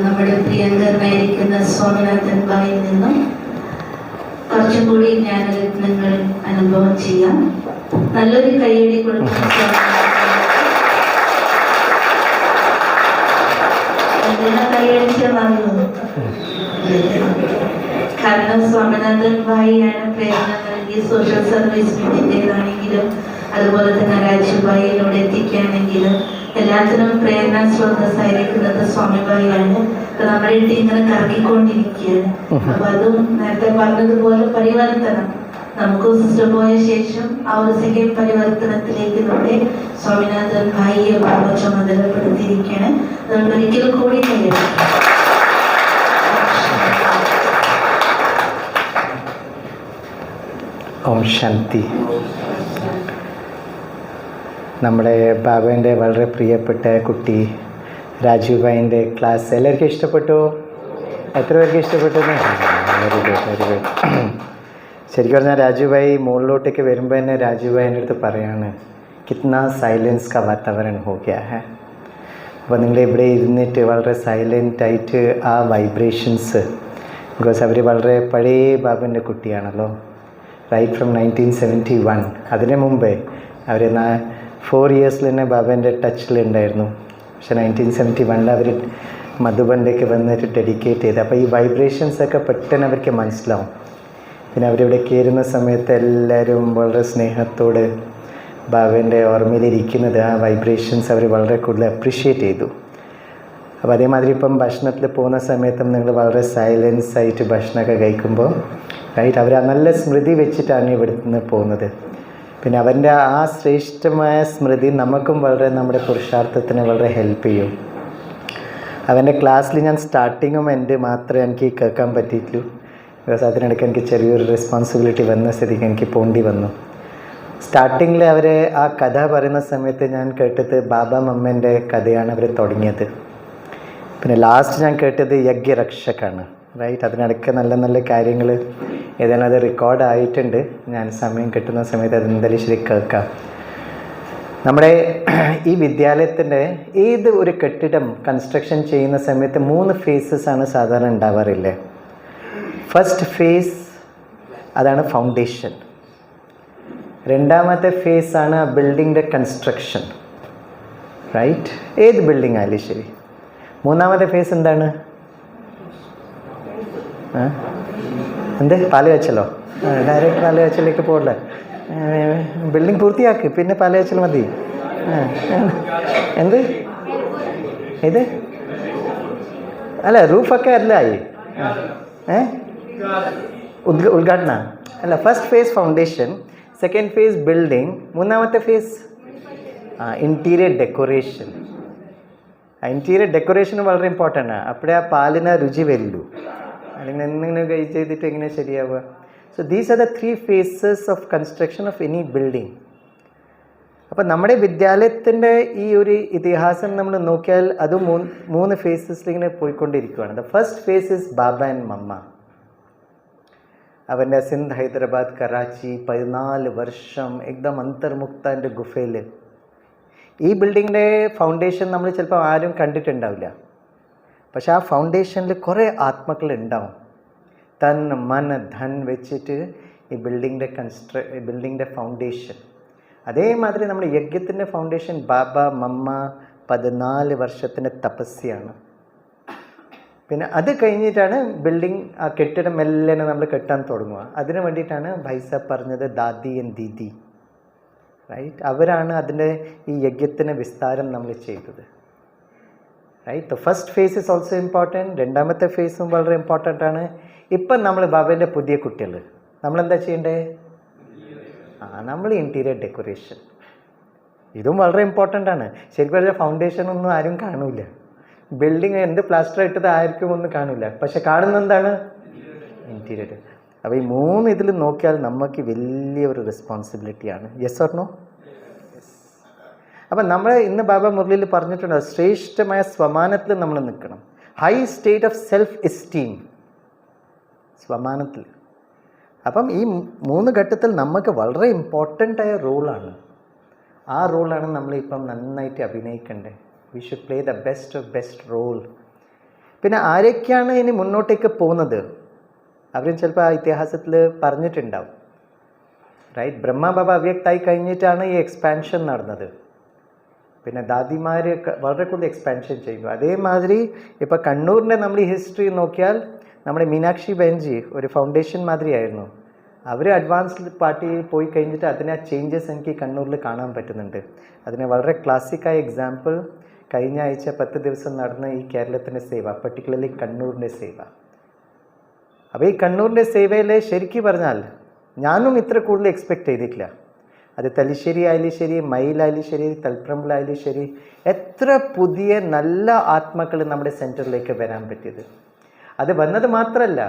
നമ്മുടെ പ്രിയങ്കരനായിരിക്കുന്ന സ്വാമിനാഥൻ ഭായിൽ നിന്നും കുറച്ചും കൂടി ജ്ഞാനരത്നങ്ങൾ അനുഭവം ചെയ്യാം. നല്ലൊരു കൈയടി കൊടുക്കുന്ന കൈയടിച്ചാൽ കാരണം സ്വാമിനാഥൻ ഭായിയാണ് പ്രേരണ നൽകി സോഷ്യൽ സർവീസ് മീറ്റിൻ്റെതാണെങ്കിലും അതുപോലെ തന്നെ രാജുഭായിലൂടെ എത്തിക്കുകയാണെങ്കിലും എല്ലാത്തിനും പ്രേരണ സ്രോതസ്സായിരിക്കുന്നത് സ്വാമിഭായിയാണ്. നമ്മുടെ ഇട്ട് ഇങ്ങനെ കറങ്ങിക്കൊണ്ടിരിക്കുകയാണ്. അപ്പൊ അതും നേരത്തെ പറഞ്ഞതുപോലെ പരിവർത്തനം നമുക്ക് സിസ്റ്റർ പോയ ശേഷം ആ ഒരു സെക്കൻഡ് പരിവർത്തനത്തിലേക്ക് നമ്മുടെ സ്വാമിനാഥൻ ഭായിയെ ബാബ ചുമതലപ്പെടുത്തിയിരിക്കുകയാണ്. അതുകൊണ്ട് ഒരിക്കൽ കൂടി ഓം ശാന്തി. നമ്മുടെ ബാബേൻ്റെ വളരെ പ്രിയപ്പെട്ട കുട്ടി രാജുഭായിൻ്റെ ക്ലാസ് എല്ലാവർക്കും ഇഷ്ടപ്പെട്ടു? എത്ര പേർക്ക് ഇഷ്ടപ്പെട്ടു? Very good, very good. ശരിക്കും പറഞ്ഞാൽ രാജുഭായി മുകളിലോട്ടേക്ക് വരുമ്പോൾ തന്നെ രാജുഭായി എൻ്റെ അടുത്ത് പറയാണ് കിത്നാ സൈലൻസ് കാ വാതാവരൺ ഹോ ഗയാ ഹൈ. അപ്പോൾ നിങ്ങൾ ഇവിടെ ഇരുന്നിട്ട് വളരെ സൈലൻ്റായിട്ട് ആ വൈബ്രേഷൻസ്, ബിക്കോസ് അവർ വളരെ പഴയ ബാബൻ്റെ കുട്ടിയാണല്ലോ, റൈറ്റ് ഫ്രം 1971. അതിന് മുമ്പേ അവർ 4 ഇയേഴ്സിൽ തന്നെ ബാബേൻ്റെ ടച്ചിലുണ്ടായിരുന്നു. പക്ഷെ 1971 അവർ മധുബനിലേക്ക് വന്നിട്ട് ഡെഡിക്കേറ്റ് ചെയ്ത്. അപ്പോൾ ഈ വൈബ്രേഷൻസൊക്കെ പെട്ടെന്ന് അവർക്ക് മനസ്സിലാവും. പിന്നെ അവരിവിടെ കയറുന്ന സമയത്ത് എല്ലാവരും വളരെ സ്നേഹത്തോട് ബാബേൻ്റെ ഓർമ്മയിലിരിക്കുന്നത്, ആ വൈബ്രേഷൻസ് അവർ വളരെ കൂടുതൽ അപ്രിഷ്യേറ്റ് ചെയ്തു. അപ്പോൾ അതേമാതിരി ഇപ്പം ഭക്ഷണത്തിൽ പോകുന്ന സമയത്തും നിങ്ങൾ വളരെ സൈലൻസ് ആയിട്ട് ഭക്ഷണമൊക്കെ കഴിക്കുമ്പോൾ റൈറ്റ് അവർ നല്ല സ്മൃതി വെച്ചിട്ടാണ് ഇവിടെ നിന്ന് പോകുന്നത്. പിന്നെ അവൻ്റെ ആ ശ്രേഷ്ഠമായ സ്മൃതി നമുക്കും വളരെ നമ്മുടെ പുരുഷാർത്ഥത്തിന് വളരെ ഹെൽപ്പ് ചെയ്യും. അവൻ്റെ ക്ലാസ്സിൽ ഞാൻ സ്റ്റാർട്ടിങ്ങും എൻ്റെ മാത്രമേ എനിക്ക് കേൾക്കാൻ പറ്റിയിട്ടുള്ളൂ. ബിക്കോസ് അതിനിടയ്ക്ക് എനിക്ക് ചെറിയൊരു റെസ്പോൺസിബിലിറ്റി വന്ന സ്ഥിതിക്ക് എനിക്ക് പോണ്ടി വന്നു. സ്റ്റാർട്ടിങ്ങിൽ അവർ ആ കഥ പറയുന്ന സമയത്ത് ഞാൻ കേട്ടത് ബാബ മമ്മേൻ്റെ കഥയാണ് അവർ തുടങ്ങിയത്. പിന്നെ ലാസ്റ്റ് ഞാൻ കേട്ടത് യജ്ഞരക്ഷക്കാണ്, റൈറ്റ്. അതിനിടയ്ക്ക് നല്ല നല്ല കാര്യങ്ങൾ ഏതായാലും അത് റെക്കോർഡായിട്ടുണ്ട്. ഞാൻ സമയം കിട്ടുന്ന സമയത്ത് അതെന്തായാലും ശരി കേൾക്കാം. നമ്മുടെ ഈ വിദ്യാലയത്തിൻ്റെ ഏത് ഒരു കെട്ടിടം കൺസ്ട്രക്ഷൻ ചെയ്യുന്ന സമയത്ത് 3 ഫേസസ് ആണ് സാധാരണ ഉണ്ടാവാറില്ലേ. ഫസ്റ്റ് ഫേസ് അതാണ് ഫൗണ്ടേഷൻ. രണ്ടാമത്തെ ഫേസാണ് ബിൽഡിങ്ങിൻ്റെ കൺസ്ട്രക്ഷൻ, റൈറ്റ്. ഏത് ബിൽഡിംഗ് ആയാലും ശരി. മൂന്നാമത്തെ ഫേസ് എന്താണ്? എന്ത്? പാല് കാച്ചലോ? ഡയറക്റ്റ് പാല് കാച്ചലേക്ക് പോകല്ലേ. ബിൽഡിംഗ് പൂർത്തിയാക്കി പിന്നെ പാല് കാച്ചൽ മതി. എന്ത് ഇത്? അല്ല, റൂഫൊക്കെ എല്ലായി. ഉദ്ഘാടന അല്ല. First phase foundation, second phase building, മൂന്നാമത്തെ phase interior decoration. Interior decoration വളരെ ഇമ്പോർട്ടൻ്റ് ആണ്. അപ്പോഴേ ആ പാലിന് രുചി വരുള്ളൂ. അല്ലെങ്കിൽ എന്തെങ്കിലും ചെയ്തിട്ട് എങ്ങനെ ശരിയാവുക? So these are the 3 phases of construction of any building. അപ്പോൾ നമ്മുടെ വിദ്യാലയത്തിൻ്റെ ഈ ഒരു ഇതിഹാസം നമ്മൾ നോക്കിയാൽ അത് 3 ഫേസസിലിങ്ങനെ പോയിക്കൊണ്ടിരിക്കുകയാണ്. The first phase is Baba and Mamma. അവൻ്റെ സിന്ധ്, ഹൈദരാബാദ്, കറാച്ചി 14 വർഷം എക്ദം അന്തർമുക്തൻ്റെ ഗുഫയിൽ. ഈ ബിൽഡിങ്ങിൻ്റെ ഫൗണ്ടേഷൻ നമ്മൾ ചിലപ്പോൾ ആരും കണ്ടിട്ടുണ്ടാവില്ല. പക്ഷെ ആ ഫൗണ്ടേഷനിൽ കുറേ ആത്മാക്കൾ ഉണ്ടാവും. തൻ മൻ ധൻ വെച്ചിട്ട് ഈ ബിൽഡിങ്ങിൻ്റെ ഫൗണ്ടേഷൻ. അതേമാതിരി നമ്മുടെ യജ്ഞത്തിൻ്റെ ഫൗണ്ടേഷൻ ബാബ മമ്മ 14 വർഷത്തിൻ്റെ തപസ്യാണ്. പിന്നെ അത് കഴിഞ്ഞിട്ടാണ് ബിൽഡിംഗ്, ആ കെട്ടിടം എല്ലാം നമ്മൾ കെട്ടാൻ തുടങ്ങുക. അതിന് വേണ്ടിയിട്ടാണ് ഭായിസാബ് പറഞ്ഞത് ദാദി ആൻഡ് ദീദി, റൈറ്റ്. അവരാണ് അതിൻ്റെ ഈ യജ്ഞത്തിന് വിസ്താരം നമ്മൾ ചെയ്തത്, right. The first phase is also important. രണ്ടാമത്തെ ഫേസും വളരെ ഇമ്പോർട്ടൻ്റ് ആണ്. ഇപ്പം നമ്മൾ ബാബേൻ്റെ പുതിയ കുട്ടികൾ നമ്മളെന്താ ചെയ്യേണ്ടത്? നമ്മൾ ഇൻറ്റീരിയർ ഡെക്കറേഷൻ. ഇതും വളരെ ഇമ്പോർട്ടൻ്റ് ആണ്. ശരിക്കും പറഞ്ഞാൽ ഫൗണ്ടേഷനൊന്നും ആരും കാണില്ല. ബിൽഡിങ് എന്ത് പ്ലാസ്റ്റർ ഇട്ടത് ആർക്കും ഒന്നും കാണില്ല. പക്ഷെ കാണുന്നത് എന്താണ്? ഇൻറ്റീരിയർ. അപ്പോൾ ഈ 3 ഇതിൽ നോക്കിയാൽ നമുക്ക് വലിയൊരു റെസ്പോൺസിബിലിറ്റിയാണ്. Yes or no? അപ്പം നമ്മൾ ഇന്ന് ബാബ മുരളിയിൽ പറഞ്ഞിട്ടുണ്ട്, ശ്രേഷ്ഠമായ സ്വമാനത്തിൽ നമ്മൾ നിൽക്കണം. High state of self esteem, സ്വമാനത്തിൽ. അപ്പം ഈ 3 ഘട്ടത്തിൽ നമുക്ക് വളരെ ഇമ്പോർട്ടൻ്റായ റോളാണ്. ആ റോളാണ് നമ്മളിപ്പം നന്നായിട്ട് അഭിനയിക്കേണ്ടത്. We should play the best of best role. പിന്നെ ആരൊക്കെയാണ് ഇനി മുന്നോട്ടേക്ക് പോകുന്നത് അവരും ചിലപ്പോൾ ആ ഇതിഹാസത്തിൽ പറഞ്ഞിട്ടുണ്ടാവും. റൈറ്റ്, ബ്രഹ്മ ബാബ അവ്യക്തായി കഴിഞ്ഞിട്ടാണ് ഈ എക്സ്പാൻഷൻ നടന്നത്. പിന്നെ ദാദിമാർ വളരെ കൂടുതൽ എക്സ്പാൻഷൻ ചെയ്തു. അതേമാതിരി ഇപ്പോൾ കണ്ണൂരിൻ്റെ നമ്മൾ ഈ ഹിസ്റ്ററി നോക്കിയാൽ നമ്മുടെ മീനാക്ഷി ബെൻജി ഒരു ഫൗണ്ടേഷൻ മാതിരിയായിരുന്നു. അവർ അഡ്വാൻസ്ഡ് പാർട്ടിയിൽ പോയി കഴിഞ്ഞിട്ട് അതിനെ ചേഞ്ചസ് എനിക്ക് കണ്ണൂരിൽ കാണാൻ പറ്റുന്നുണ്ട്. അതിന് വളരെ ക്ലാസിക്കായ എക്സാമ്പിൾ കഴിഞ്ഞ ആഴ്ച 10 ദിവസം നടന്ന ഈ കേരളത്തിൻ്റെ സേവ, പർട്ടിക്കുലർലി കണ്ണൂരിൻ്റെ സേവ. അപ്പോൾ ഈ കണ്ണൂരിൻ്റെ സേവയിൽ ശരിക്കും പറഞ്ഞാൽ ഞാനും ഇത്ര കൂടുതൽ എക്സ്പെക്റ്റ് ചെയ്തിട്ടില്ല. അത് തലശ്ശേരി ആയാലും ശരി, മയിലായാലും ശരി, തളിപ്പറമ്പിലായാലും ശരി, എത്ര പുതിയ നല്ല ആത്മാക്കൾ നമ്മുടെ സെൻറ്ററിലേക്ക് വരാൻ പറ്റിയത്. അത് വന്നത് മാത്രമല്ല,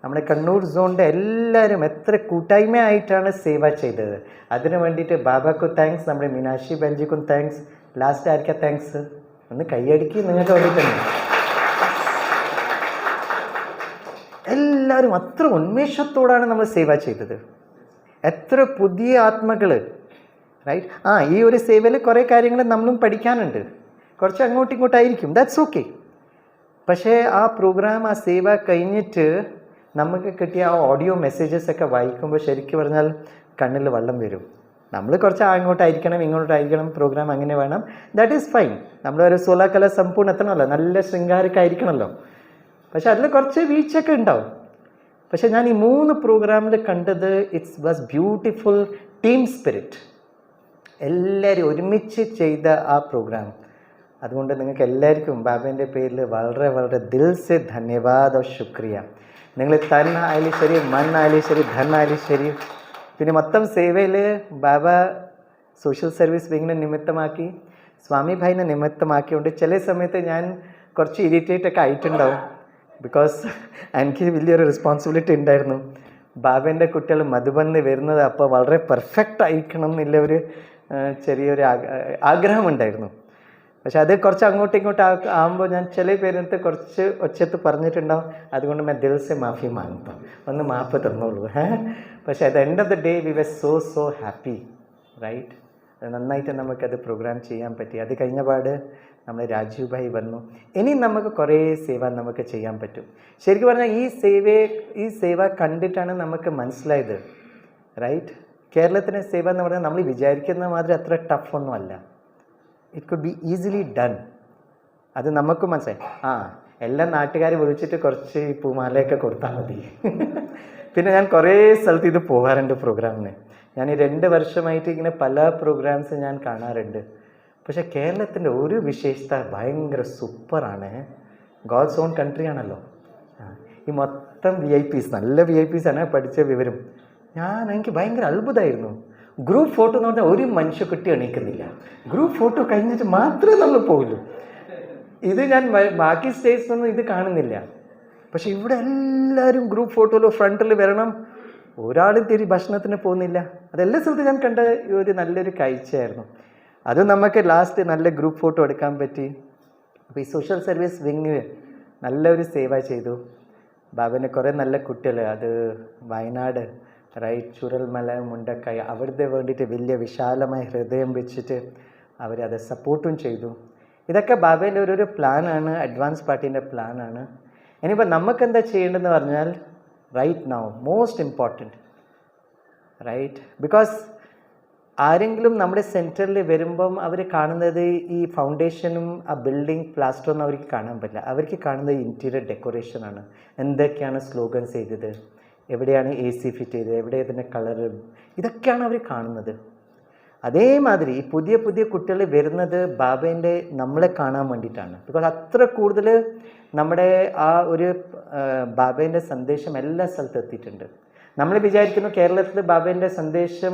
നമ്മുടെ കണ്ണൂർ സോണിൻ്റെ എല്ലാവരും എത്ര കൂട്ടായ്മയായിട്ടാണ് സേവ ചെയ്തത്. അതിന് വേണ്ടിയിട്ട് ബാബക്കും താങ്ക്സ്, നമ്മുടെ മീനാക്ഷി ബെഞ്ചിക്കും താങ്ക്സ്. ലാസ്റ്റ് ആർക്കാ താങ്ക്സ്? ഒന്ന് കൈയടിക്ക് നിങ്ങൾക്ക് വേണ്ടിയിട്ടുണ്ട്. എല്ലാവരും അത്ര ഉന്മേഷത്തോടാണ് നമ്മൾ സേവ ചെയ്തത്. എത്ര പുതിയ ആത്മകൾ, റൈറ്റ്. ഈ ഒരു സേവയിൽ കുറേ കാര്യങ്ങൾ നമ്മളും പഠിക്കാനുണ്ട്, കുറച്ച് അങ്ങോട്ടും ഇങ്ങോട്ടായിരിക്കും, ദാറ്റ്സ് ഓക്കെ. പക്ഷേ ആ പ്രോഗ്രാം, ആ സേവ കഴിഞ്ഞിട്ട് നമുക്ക് കിട്ടിയ ആ ഓഡിയോ മെസ്സേജസ് ഒക്കെ വായിക്കുമ്പോൾ ശരിക്കും പറഞ്ഞാൽ കണ്ണിൽ വെള്ളം വരും. നമ്മൾ കുറച്ച് അങ്ങോട്ടായിരിക്കണം ഇങ്ങോട്ടായിരിക്കണം, പ്രോഗ്രാം അങ്ങനെ വേണം, ദാറ്റ് ഈസ് ഫൈൻ. നമ്മളൊരു സോലാകല സമ്പൂർണ്ണ എത്തണമല്ലോ, നല്ല ശൃംഗാരൊക്കെ ആയിരിക്കണമല്ലോ. പക്ഷെ അതിൽ കുറച്ച് വീഴ്ചയൊക്കെ ഉണ്ടാവും. പക്ഷെ ഞാൻ ഈ 3 പ്രോഗ്രാമിൽ കണ്ടത് it's was beautiful team spirit. എല്ലാവരും ഒരുമിച്ച് ചെയ്ത ആ പ്രോഗ്രാം. അതുകൊണ്ട് നിങ്ങൾക്ക് എല്ലാവർക്കും ബാബേൻ്റെ പേരിൽ വളരെ വളരെ ദിൽ സെ ധന്യവാദ് और ശുക്രിയ. നിങ്ങൾ തൻ ആയാലും ശരി, മൺ ആയാലും ശരി, ധൻ ആയാലും ശരി. പിന്നെ മൊത്തം സേവയിൽ ബാബ സോഷ്യൽ സർവീസ് വിങ്ങിനെ നിമിത്തമാക്കി, സ്വാമി ഭായിനെ നിമിത്തമാക്കിയുകൊണ്ട് ചില സമയത്ത് ഞാൻ കുറച്ച് ഇറിറ്റേറ്റ് ഒക്കെ ആയിട്ടുണ്ടാവും. ബിക്കോസ് എനിക്ക് വലിയൊരു റെസ്പോൺസിബിലിറ്റി ഉണ്ടായിരുന്നു. ബാബേൻ്റെ കുട്ടികൾ മധുബനിൽ വരുന്നത് അപ്പോൾ വളരെ പെർഫെക്റ്റ് ആയിരിക്കണം എന്നുള്ള ഒരു ചെറിയൊരു ആഗ്രഹമുണ്ടായിരുന്നു. പക്ഷെ അത് കുറച്ച് അങ്ങോട്ടും ഇങ്ങോട്ടും ആകുമ്പോൾ ഞാൻ ചില പേരടുത്ത് കുറച്ച് ഒച്ചത്ത് പറഞ്ഞിട്ടുണ്ടാവും. അതുകൊണ്ട് ഞാൻ ദിൽ സെ മാഫി മാങ്ങും, ഒന്ന് മാപ്പ് തന്നോളൂ. പക്ഷേ at the end of the day we were so happy, right. അത് നന്നായിട്ട് നമുക്കത് പ്രോഗ്രാം ചെയ്യാൻ പറ്റി. അത് കഴിഞ്ഞ പാട് നമ്മൾ രാജീവ് ഭായി വന്നു. ഇനി നമുക്ക് കുറേ സേവ നമുക്ക് ചെയ്യാൻ പറ്റും. ശരിക്കും പറഞ്ഞാൽ ഈ സേവ കണ്ടിട്ടാണ് നമുക്ക് മനസ്സിലായത്, റൈറ്റ്. കേരളത്തിലെ സേവ എന്ന് പറഞ്ഞാൽ നമ്മൾ വിചാരിക്കുന്ന മാതിരി അത്ര ടഫൊന്നും അല്ല. It could be easily done. അത് നമുക്കും മനസ്സിലായി. എല്ലാ നാട്ടുകാരും വിളിച്ചിട്ട് കുറച്ച് പൂമാലയൊക്കെ കൊടുത്താൽ മതി. പിന്നെ ഞാൻ കുറേ സ്ഥലത്ത് ഇത് പോകാറുണ്ട് പ്രോഗ്രാമിന്. ഞാൻ ഈ 2 വർഷമായിട്ട് ഇങ്ങനെ പല പ്രോഗ്രാംസ് ഞാൻ കാണാറുണ്ട്. പക്ഷേ കേരളത്തിൻ്റെ ഒരു വിശേഷത ഭയങ്കര സൂപ്പറാണ്. ഗോഡ്സ് ഓൺ കൺട്രി ആണല്ലോ. ഈ മൊത്തം VIPs, നല്ല VIPs ആണ്. പഠിച്ച വിവരം എനിക്ക് ഭയങ്കര അത്ഭുതമായിരുന്നു. ഗ്രൂപ്പ് ഫോട്ടോ എന്ന് പറഞ്ഞാൽ ഒരു മനുഷ്യക്കുട്ടി എണീക്കുന്നില്ല. ഗ്രൂപ്പ് ഫോട്ടോ കഴിഞ്ഞിട്ട് മാത്രമേ നമ്മൾ പോകുള്ളൂ. ഇത് ഞാൻ ബാക്കി സ്റ്റേറ്റ്സിലൊന്നും ഇത് കാണുന്നില്ല. പക്ഷെ ഇവിടെ എല്ലാവരും ഗ്രൂപ്പ് ഫോട്ടോയിൽ ഫ്രണ്ടിൽ വരണം. ഒരാളും ഭക്ഷണത്തിന് പോകുന്നില്ല. അതെല്ലാ സ്ഥലത്തും ഞാൻ കണ്ട ഒരു നല്ലൊരു കാഴ്ചയായിരുന്നു. അത് നമുക്ക് ലാസ്റ്റ് നല്ല ഗ്രൂപ്പ് ഫോട്ടോ എടുക്കാൻ പറ്റി. അപ്പോൾ ഈ സോഷ്യൽ സർവീസ് വിങ് നല്ലൊരു സേവ ചെയ്തു. ബാബന് കുറേ നല്ല കുട്ടികൾ, അത് വയനാട്, റൈറ്റ്, ചുരൽമല, മുണ്ടക്കായ, അവരുടെ വേണ്ടിയിട്ട് വലിയ വിശാലമായ ഹൃദയം വെച്ചിട്ട് അവരത് സപ്പോർട്ടും ചെയ്തു. ഇതൊക്കെ ബാബേൻ്റെ ഒരു പ്ലാനാണ്, അഡ്വാൻസ് പാർട്ടീൻ്റെ പ്ലാനാണ്. ഇനിയിപ്പോൾ നമുക്കെന്താ ചെയ്യേണ്ടതെന്ന് പറഞ്ഞാൽ, right now most important, right, because ആരെങ്കിലും നമ്മുടെ സെൻറ്ററിൽ വരുമ്പം അവർ കാണുന്നത് ഈ ഫൗണ്ടേഷനും ആ ബിൽഡിംഗ് പ്ലാസ്റ്ററൊന്നും അവർക്ക് കാണാൻ പറ്റില്ല. അവർക്ക് കാണുന്നത് ഇൻറ്റീരിയർ ഡെക്കറേഷനാണ്. എന്തൊക്കെയാണ് സ്ലോഗൻസ് ചെയ്തത്, എവിടെയാണ് AC ഫിറ്റ് ചെയ്തത്, എവിടെ ഇതിൻ്റെ കളറ്, ഇതൊക്കെയാണ് അവർ കാണുന്നത്. അതേമാതിരി ഈ പുതിയ പുതിയ കുട്ടികൾ വരുന്നത് ബാബേൻ്റെ നമ്മളെ കാണാൻ വേണ്ടിയിട്ടാണ്. ബിക്കോസ് അത്ര കൂടുതൽ നമ്മുടെ ആ ഒരു ബാബേൻ്റെ സന്ദേശം എല്ലാ സ്ഥലത്തും എത്തിയിട്ടുണ്ട്. നമ്മൾ വിചാരിക്കുന്നു കേരളത്തിൽ ബാബേൻ്റെ സന്ദേശം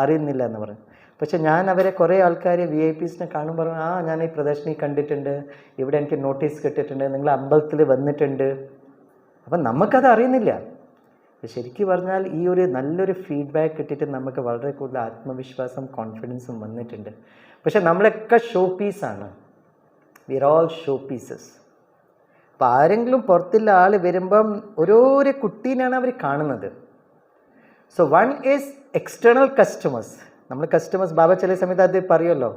അറിയുന്നില്ല എന്ന് പറയും. പക്ഷെ ഞാൻ അവരെ കുറേ ആൾക്കാർ VIPsനെ കാണുമ്പോൾ ഞാൻ ഈ പ്രദർശനി കണ്ടിട്ടുണ്ട്, ഇവിടെ എനിക്ക് നോട്ടീസ് കിട്ടിയിട്ടുണ്ട്, നിങ്ങൾ അമ്പലത്തിൽ വന്നിട്ടുണ്ട്. അപ്പം നമുക്കത് അറിയുന്നില്ല. ശരിക്കും പറഞ്ഞാൽ ഈ ഒരു നല്ലൊരു ഫീഡ്ബാക്ക് കിട്ടിയിട്ട് നമുക്ക് വളരെ കൂടുതൽ ആത്മവിശ്വാസം, കോൺഫിഡൻസും വന്നിട്ടുണ്ട്. പക്ഷെ നമ്മളൊക്കെ ഷോ പീസാണ്. We are all show pieces. അപ്പോൾ ആരെങ്കിലും പുറത്തുള്ള ആൾ വരുമ്പം ഓരോരോ കുട്ടീനാണ് അവർ കാണുന്നത്. So one is external customers. നമ്മൾ കസ്റ്റമേഴ്സ്, ബാബ ചില സമയത്ത് അത് പറയുമല്ലോ,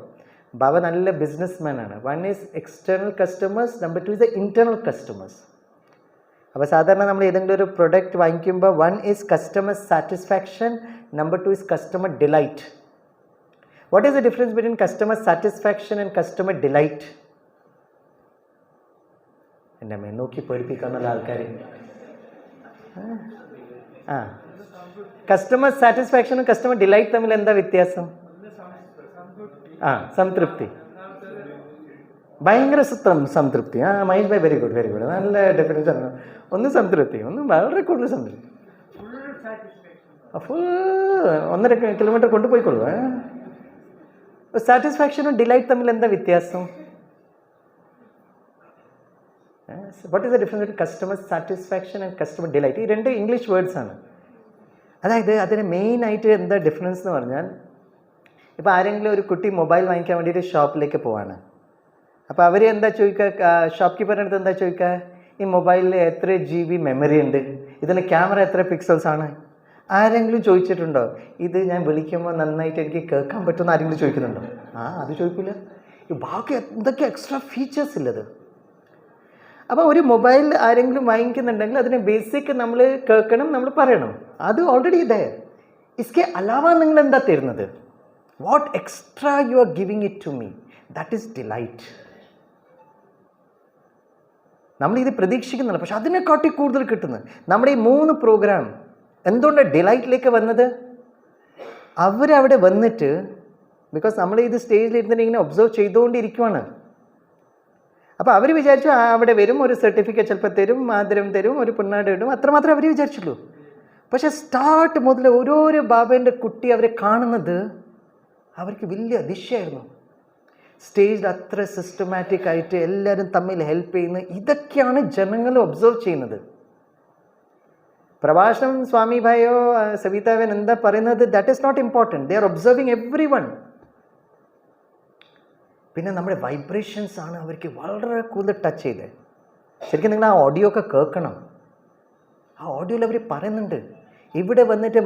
ബാബ നല്ല ബിസിനസ് ആണ്. One is external customers, number 2 is the internal customers. അപ്പോൾ സാധാരണ നമ്മൾ ഏതെങ്കിലും ഒരു പ്രൊഡക്റ്റ് വാങ്ങിക്കുമ്പോൾ one is customer satisfaction, number 2 is customer delight. What is the difference between customer satisfaction and customer delight? എൻ്റെ അമ്മയെ നോക്കി പേടിപ്പിക്കാനുള്ള ആൾക്കാർ. ആ, കസ്റ്റമർ സാറ്റിസ്ഫാക്ഷനും കസ്റ്റമർ ഡിലൈറ്റ് തമ്മിൽ എന്താ വ്യത്യാസം? ആ, സംതൃപ്തി, ഭയങ്കര സംതൃപ്തി. ആ, Mahesh bhai very good, very good, നല്ല ഡെഫിനേഷൻ ആണ്. ഒന്ന് സംതൃപ്തി, ഒന്ന് വളരെ കൂടുതൽ സംതൃപ്തി, ഫുൾ 1.5 കിലോമീറ്റർ കൊണ്ടുപോയിക്കൊള്ളൂ. സാറ്റിസ്ഫാക്ഷനും ഡിലൈറ്റ് തമ്മിൽ എന്താ വ്യത്യാസം? What is the difference between customer satisfaction and customer delight? ഈ 2 ഇംഗ്ലീഷ് വേർഡ്സ് ആണ്. അതായത് അതിന് മെയിനായിട്ട് എന്താ ഡിഫറൻസ് എന്ന് പറഞ്ഞാൽ, ഇപ്പോൾ ആരെങ്കിലും ഒരു കുട്ടി മൊബൈൽ വാങ്ങിക്കാൻ വേണ്ടിയിട്ട് ഷോപ്പിലേക്ക് പോവാണ്. അപ്പോൾ അവർ എന്താ ചോദിക്കുക, ഷോപ്പ് കീപ്പറിൻ്റെ അടുത്ത് എന്താ ചോദിക്കുക, ഈ മൊബൈലിൽ എത്ര GB മെമ്മറി ഉണ്ട്, ഇതിൻ്റെ ക്യാമറ എത്ര പിക്സൽസ് ആണ്? ആരെങ്കിലും ചോദിച്ചിട്ടുണ്ടോ ഇത് ഞാൻ വിളിക്കുമ്പോൾ നന്നായിട്ട് എനിക്ക് കേൾക്കാൻ പറ്റുമെന്ന് ആരെങ്കിലും ചോദിക്കുന്നുണ്ടോ? അത് ചോദിക്കില്ല. ബാക്കി എന്തൊക്കെ എക്സ്ട്രാ ഫീച്ചേഴ്സ് ഉള്ളത്. അപ്പോൾ ഒരു മൊബൈൽ ആരെങ്കിലും വാങ്ങിക്കുന്നുണ്ടെങ്കിൽ അതിന് ബേസിക് നമ്മൾ കേൾക്കണം, നമ്മൾ പറയണം. അത് ഓൾറെഡി ഇതേ. ഇസ്കെ അലാവ നിങ്ങൾ എന്താ തരുന്നത്? What extra you are giving it to me, that is delight. നമ്മളിത് പ്രതീക്ഷിക്കുന്നില്ല, പക്ഷെ അതിനെക്കാട്ടി കൂടുതൽ കിട്ടുന്നത്. നമ്മുടെ ഈ 3 പ്രോഗ്രാം എന്തുകൊണ്ടാണ് ഡിലൈറ്റിലേക്ക് വന്നത്? അവരവിടെ വന്നിട്ട്, ബിക്കോസ് നമ്മൾ ഇത് സ്റ്റേജിൽ ഇരുന്നിട്ട് ഇങ്ങനെ ഒബ്സർവ് ചെയ്തുകൊണ്ടിരിക്കുവാണ്. അപ്പോൾ അവർ വിചാരിച്ചു അവിടെ വരും, ഒരു സർട്ടിഫിക്കറ്റ് ചിലപ്പോൾ തരും, മാതരം തരും, ഒരു പൊന്നാട് ഇടും, അത്രമാത്രമേ അവർ വിചാരിച്ചുള്ളൂ. പക്ഷെ സ്റ്റാർട്ട് മുതൽ ഓരോരോ ബാബേൻ്റെ കുട്ടി അവരെ കാണുന്നത് അവർക്ക് വലിയ അതിശയമായിരുന്നു. സ്റ്റേജിൽ അത്ര സിസ്റ്റമാറ്റിക് ആയിട്ട് എല്ലാവരും തമ്മിൽ ഹെൽപ്പ് ചെയ്യുന്ന, ഇതൊക്കെയാണ് ജനങ്ങൾ ഒബ്സർവ് ചെയ്യുന്നത്. പ്രഭാഷണം സ്വാമി ഭായോ സവിതാവൻ എന്താ പറയുന്നത്, that is not important. They are observing everyone. പിന്നെ നമ്മുടെ വൈബ്രേഷൻസ് ആണ് അവർക്ക് വളരെ കൂടുതൽ ടച്ച് ചെയ്തത്. ശരിക്കും നിങ്ങൾ ആ ഓഡിയോ ഒക്കെ കേൾക്കണം. ആ ഓഡിയോയിൽ അവർ പറയുന്നുണ്ട്, ഇവിടെ വന്നിട്ട്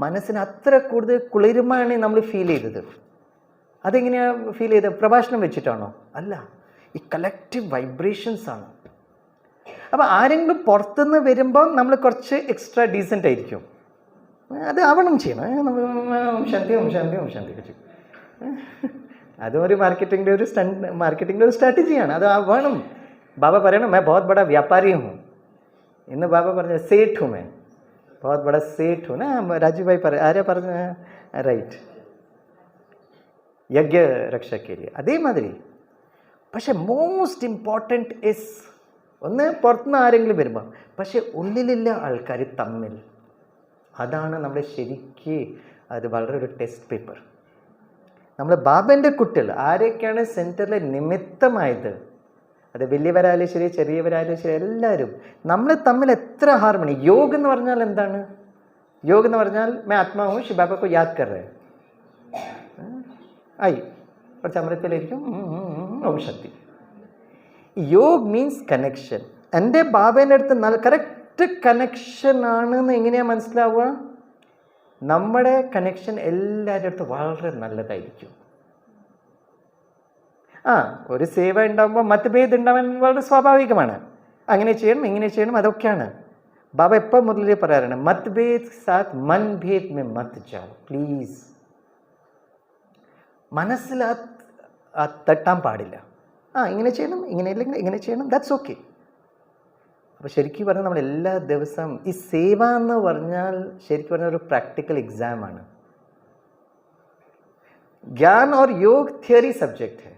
മനസ്സിന് അത്ര കൂടുതൽ കുളിരുമാണ് നമ്മൾ ഫീൽ ചെയ്തത്. അതെങ്ങനെയാണ് ഫീൽ ചെയ്തത്? പ്രഭാഷണം വെച്ചിട്ടാണോ? അല്ല, ഈ കളക്റ്റീവ് വൈബ്രേഷൻസ് ആണ്. അപ്പോൾ ആരെങ്കിലും പുറത്തുനിന്ന് വരുമ്പോൾ നമ്മൾ കുറച്ച് എക്സ്ട്രാ ഡീസൻ്റ് ആയിരിക്കും. അത് ആവണം ചെയ്യണം. ശാന്തി ഓം ശാന്തി ഓം ശാന്തി വെച്ചു. അതും ഒരു മാർക്കറ്റിങ്ങിൻ്റെ ഒരു സ്ട്രാറ്റജിയാണ്. അത് വേണം. ബാബ പറയണം, मैं बहुत बड़ा व्यापारी हूँ. ഇന്ന് ബാബ പറഞ്ഞ സേठ हूँ मैं, बहुत बड़ा सेठ हूँ ना. രാജീവ് ഭായ് ആരാ പറഞ്ഞ? റൈറ്റ്, യജ്ഞ രക്ഷയ്ക്ക്. അതേമാതിരി. പക്ഷെ മോസ്റ്റ് ഇമ്പോർട്ടൻറ്റ് ഇസ്, ഒന്ന് പുറത്തുനിന്ന് ആരെങ്കിലും വരുമ്പോൾ, പക്ഷെ ഉള്ളിലുള്ള ആൾക്കാർ തമ്മിൽ, അതാണ് നമ്മുടെ ശരിക്ക് അത് വളരെ ഒരു ടെസ്റ്റ് പേപ്പർ. നമ്മൾ ബാബൻ്റെ കുട്ടികൾ ആരൊക്കെയാണ് സെൻറ്ററിലെ നിമിത്തമായത്, അത് വലിയവരായാലും ശരി ചെറിയവരായാലും ശരി, എല്ലാവരും നമ്മൾ തമ്മിൽ എത്ര ഹാർമണി. योग എന്ന് പറഞ്ഞാൽ എന്താണ്? योग എന്ന് പറഞ്ഞാൽ मैं आत्मा हूँ, शिव बाबा को याद कर रहे ആയി കുറച്ച് അമൃതത്തിലായിരിക്കും ഓം ശക്തി. योग മീൻസ് കണക്ഷൻ. എൻ്റെ ബാബേൻ്റെ അടുത്ത് നല്ല കറക്റ്റ് കണക്ഷൻ ആണെന്ന് എങ്ങനെയാണ് മനസ്സിലാവുക? നമ്മുടെ കണക്ഷൻ എല്ലാവരുടെ അടുത്ത് വളരെ നല്ലതായിരിക്കും. ഒരു സേവ ഉണ്ടാകുമ്പോൾ മതഭേദം ഉണ്ടാവാൻ വളരെ സ്വാഭാവികമാണ്. അങ്ങനെ ചെയ്യണം, ഇങ്ങനെ ചെയ്യണം, അതൊക്കെയാണ്. ബാബ എപ്പോൾ മുതലേ പറയാറുണ്ട്, മത്ഭേദ് സാത്ത് മൻഭേദ് മേ മത് ജാओ പ്ലീസ്. മനസ്സിൽ തട്ടാൻ പാടില്ല. ഇങ്ങനെ ചെയ്യണം, ഇങ്ങനെ ഇല്ലെങ്കിൽ ഇങ്ങനെ ചെയ്യണം, ദാറ്റ്സ് ഓക്കെ. അപ്പോൾ ശരിക്കും പറഞ്ഞാൽ നമ്മൾ എല്ലാ ദിവസവും ഈ സേവ എന്ന് പറഞ്ഞാൽ ശരിക്കും പറഞ്ഞാൽ ഒരു പ്രാക്ടിക്കൽ എക്സാമാണ്. ज्ञान और योग थियोरी सब्जेक्ट है.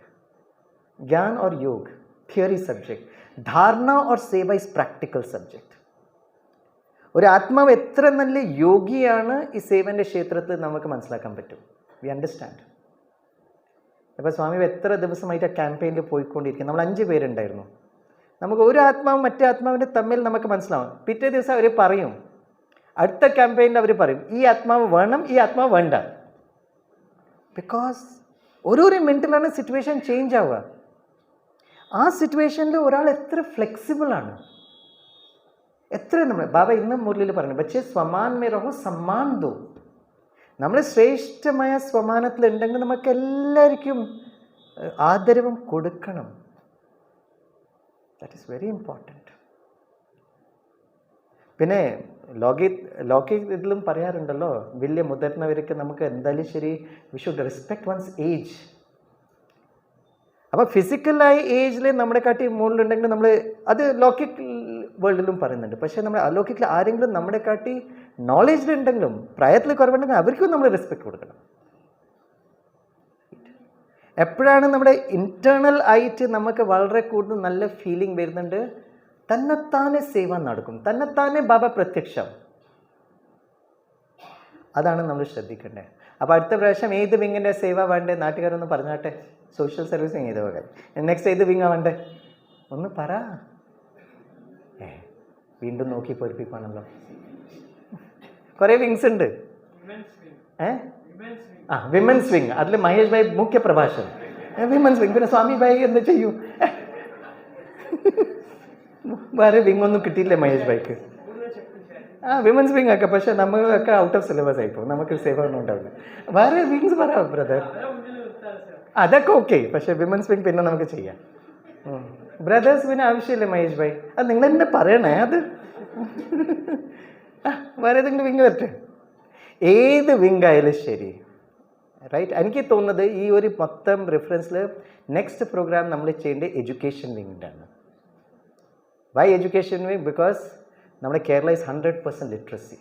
ज्ञान और योग थियोरी सब्जेक्ट. धारणा और सेवा इस प्रैक्टिकल सब्जेक्ट. ഒരു ആത്മാവ് എത്ര നല്ല യോഗിയാണ് ഈ സേവൻ്റെ ക്ഷേത്രത്തിൽ നമുക്ക് മനസ്സിലാക്കാൻ പറ്റും. We understand. ഇപ്പോൾ സ്വാമി എത്ര ദിവസമായിട്ട് ആ ക്യാമ്പയിനിൽ പോയിക്കൊണ്ടിരിക്കും. നമ്മൾ 5 പേരുണ്ടായിരുന്നു. നമുക്ക് ഒരു ആത്മാവും മറ്റേ ആത്മാവിൻ്റെ തമ്മിൽ നമുക്ക് മനസ്സിലാവും. പിറ്റേ ദിവസം അവർ പറയും, അടുത്ത ക്യാമ്പയിനിൽ അവർ പറയും, ഈ ആത്മാവ് വേണം, ഈ ആത്മാവ് വേണ്ട. ബിക്കോസ് ഓരോരോ മിനിറ്റിലാണ് സിറ്റുവേഷൻ ചേഞ്ച് ആവുക. ആ സിറ്റുവേഷനിൽ ഒരാൾ എത്ര ഫ്ലെക്സിബിളാണ്, എത്ര നമ്മൾ ബാബ ഇന്നും മുരളിയിൽ പറഞ്ഞു, ബച്ചേ സ്വമാൻ മേ രഹോ സമ്മാൻ ദോ. നമ്മൾ ശ്രേഷ്ഠമായ സ്വമാനത്തിലുണ്ടെങ്കിൽ നമുക്ക് എല്ലാവർക്കും ആദരവും കൊടുക്കണം. That is very important. പിന്നെ ഇതിലും പറയാറുണ്ടല്ലോ, വലിയ മുതിർന്നവർക്ക് നമുക്ക് എന്തായാലും ശരി, we should respect one's age. അപ്പോൾ ഫിസിക്കലായി ഏജിൽ നമ്മളെ കാട്ടി മുകളിലുണ്ടെങ്കിൽ നമ്മൾ, അത് ലൗകിക് വേൾഡിലും പറയുന്നുണ്ട്. പക്ഷേ നമ്മൾ അലൗകിക്കിൽ ആരെങ്കിലും നമ്മളെ കാട്ടി നോളേജിലുണ്ടെങ്കിലും പ്രായത്തിൽ കുറവുണ്ടെങ്കിൽ അവർക്കും നമ്മൾ റെസ്പെക്ട് കൊടുക്കണം. എപ്പോഴാണ് നമ്മുടെ ഇൻറ്റേർണൽ ആയിട്ട് നമുക്ക് വളരെ കൂടുതൽ നല്ല ഫീലിംഗ് വരുന്നുണ്ട്, തന്നെത്താനെ സേവ നടക്കും, തന്നെത്താനെ ബാബ പ്രത്യക്ഷം. അതാണ് നമ്മൾ ശ്രദ്ധിക്കേണ്ടത്. അപ്പോൾ അടുത്ത പ്രാവശ്യം ഏത് വിങ്ങിൻ്റെ സേവ വേണ്ടേ നാട്ടുകാരൊന്ന് പറഞ്ഞാട്ടെ. സോഷ്യൽ സർവീസിങ് ഏത് വക, നെക്സ്റ്റ് ഏത് വിങ്ങാ വേണ്ടേ ഒന്ന് പറ. വീണ്ടും നോക്കി പൊരിപ്പിപ്പാണല്ലോ. കുറേ വിങ്സ് ഉണ്ട്. വിമൻസ് വിങ്, അതിൽ മഹേഷ് ഭായ് മുഖ്യ പ്രഭാഷകൻ. Women's wing. പിന്നെ സ്വാമി ഭായ് എന്ത് ചെയ്യൂ? വേറെ വിങ് ഒന്നും കിട്ടിയില്ലേ മഹേഷ് ഭായ്ക്ക്? വിമൻസ് വിങ് ഒക്കെ, പക്ഷെ നമ്മളൊക്കെ ഔട്ട് ഓഫ് സിലബസ് ആയിപ്പോൾ, നമുക്ക് സേവ ഒന്നും ഉണ്ടാവില്ല. വേറെ വിങ്സ് പറയാം ബ്രദർ, അതൊക്കെ ഓക്കെ. പക്ഷെ വിമൻസ് വിങ് പിന്നെ നമുക്ക് ചെയ്യാം. ബ്രദേഴ്സ് പിന്നെ ആവശ്യമില്ലേ മഹേഷ് ഭായ്? അത് നിങ്ങൾ തന്നെ പറയണേ. അത് വേറെ ഏതെങ്കിലും വിങ് വരട്ടെ, ഏത് വിങ് ആയാലും ശരി. റൈറ്റ്. എനിക്ക് തോന്നുന്നത് ഈ ഒരു മൊത്തം റെഫറൻസിൽ നെക്സ്റ്റ് പ്രോഗ്രാം നമ്മൾ ചെയ്യേണ്ടത് എഡ്യൂക്കേഷൻ വിങ്ങിൻ്റാണ്. Why education wing? ബിക്കോസ് നമ്മുടെ കേരള ഈസ് 100% ലിറ്ററസി.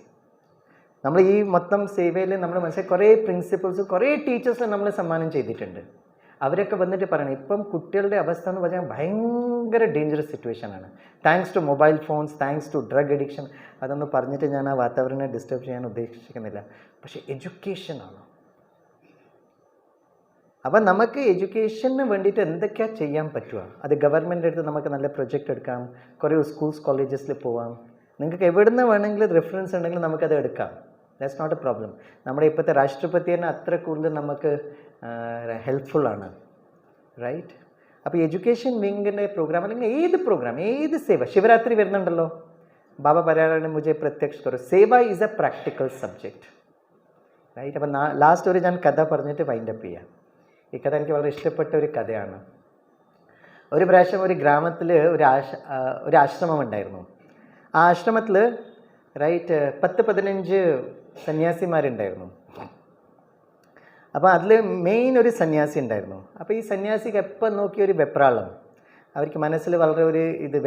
നമ്മൾ ഈ മൊത്തം സേവയിൽ നമ്മൾ മനസ്സിലാക്കി കുറേ പ്രിൻസിപ്പൾസ്, കുറേ ടീച്ചേഴ്സ് നമ്മൾ സമ്മാനം ചെയ്തിട്ടുണ്ട്. അവരൊക്കെ വന്നിട്ട് പറയണം, ഇപ്പം കുട്ടികളുടെ അവസ്ഥ എന്ന് പറഞ്ഞാൽ ഭയങ്കര ഡേഞ്ചറസ് സിറ്റുവേഷനാണ്. Thanks to mobile phones, thanks to drug addiction. അതൊന്നും പറഞ്ഞിട്ട് ഞാൻ ആ വാതാവരണം ഡിസ്റ്റർബ് ചെയ്യാൻ ഉദ്ദേശിക്കുന്നില്ല. പക്ഷേ എഡ്യൂക്കേഷനാണ്. അപ്പം നമുക്ക് എഡ്യൂക്കേഷന് വേണ്ടിയിട്ട് എന്തൊക്കെയാണ് ചെയ്യാൻ പറ്റുക? അത് ഗവൺമെൻറ് അടുത്ത് നമുക്ക് നല്ല പ്രൊജക്റ്റ് എടുക്കാം, കുറേ സ്കൂൾസ് കോളേജസിൽ പോവാം. നിങ്ങൾക്ക് എവിടെ നിന്ന് വേണമെങ്കിലും റെഫറൻസ് ഉണ്ടെങ്കിൽ നമുക്കത് എടുക്കാം. That's not a problem. നമ്മുടെ ഇപ്പോഴത്തെ രാഷ്ട്രപതി തന്നെ അത്ര കൂടുതൽ നമുക്ക് ഹെൽപ്ഫുള്ളാണ്. റൈറ്റ്. അപ്പോൾ എഡ്യൂക്കേഷൻ വിങ്ങിൻ്റെ പ്രോഗ്രാം അല്ലെങ്കിൽ ഏത് പ്രോഗ്രാം, ഏത് സേവ, ശിവരാത്രി വരുന്നുണ്ടല്ലോ, ബാബ പറയാറാണ് മുझे പ്രത്യക്ഷ കരോ. സേവ is a practical subject. Right. അപ്പം ലാസ്റ്റ് ഒരു ഞാൻ കഥ പറഞ്ഞിട്ട് വൈൻഡപ്പ് ചെയ്യാം. ഈ കഥ എനിക്ക് വളരെ ഇഷ്ടപ്പെട്ട ഒരു കഥയാണ്. ഒരു പ്രാവശ്യം ഒരു ഗ്രാമത്തിൽ ഒരു ആശ്രമം ഉണ്ടായിരുന്നു. ആ ആശ്രമത്തിൽ റൈറ്റ് 10-15 സന്യാസിമാരുണ്ടായിരുന്നു. അപ്പോൾ അതിൽ മെയിൻ ഒരു സന്യാസി ഉണ്ടായിരുന്നു. അപ്പോൾ ഈ സന്യാസിക്ക് എപ്പോൾ നോക്കിയൊരു വെപ്രാളം, അവർക്ക് മനസ്സിൽ വളരെ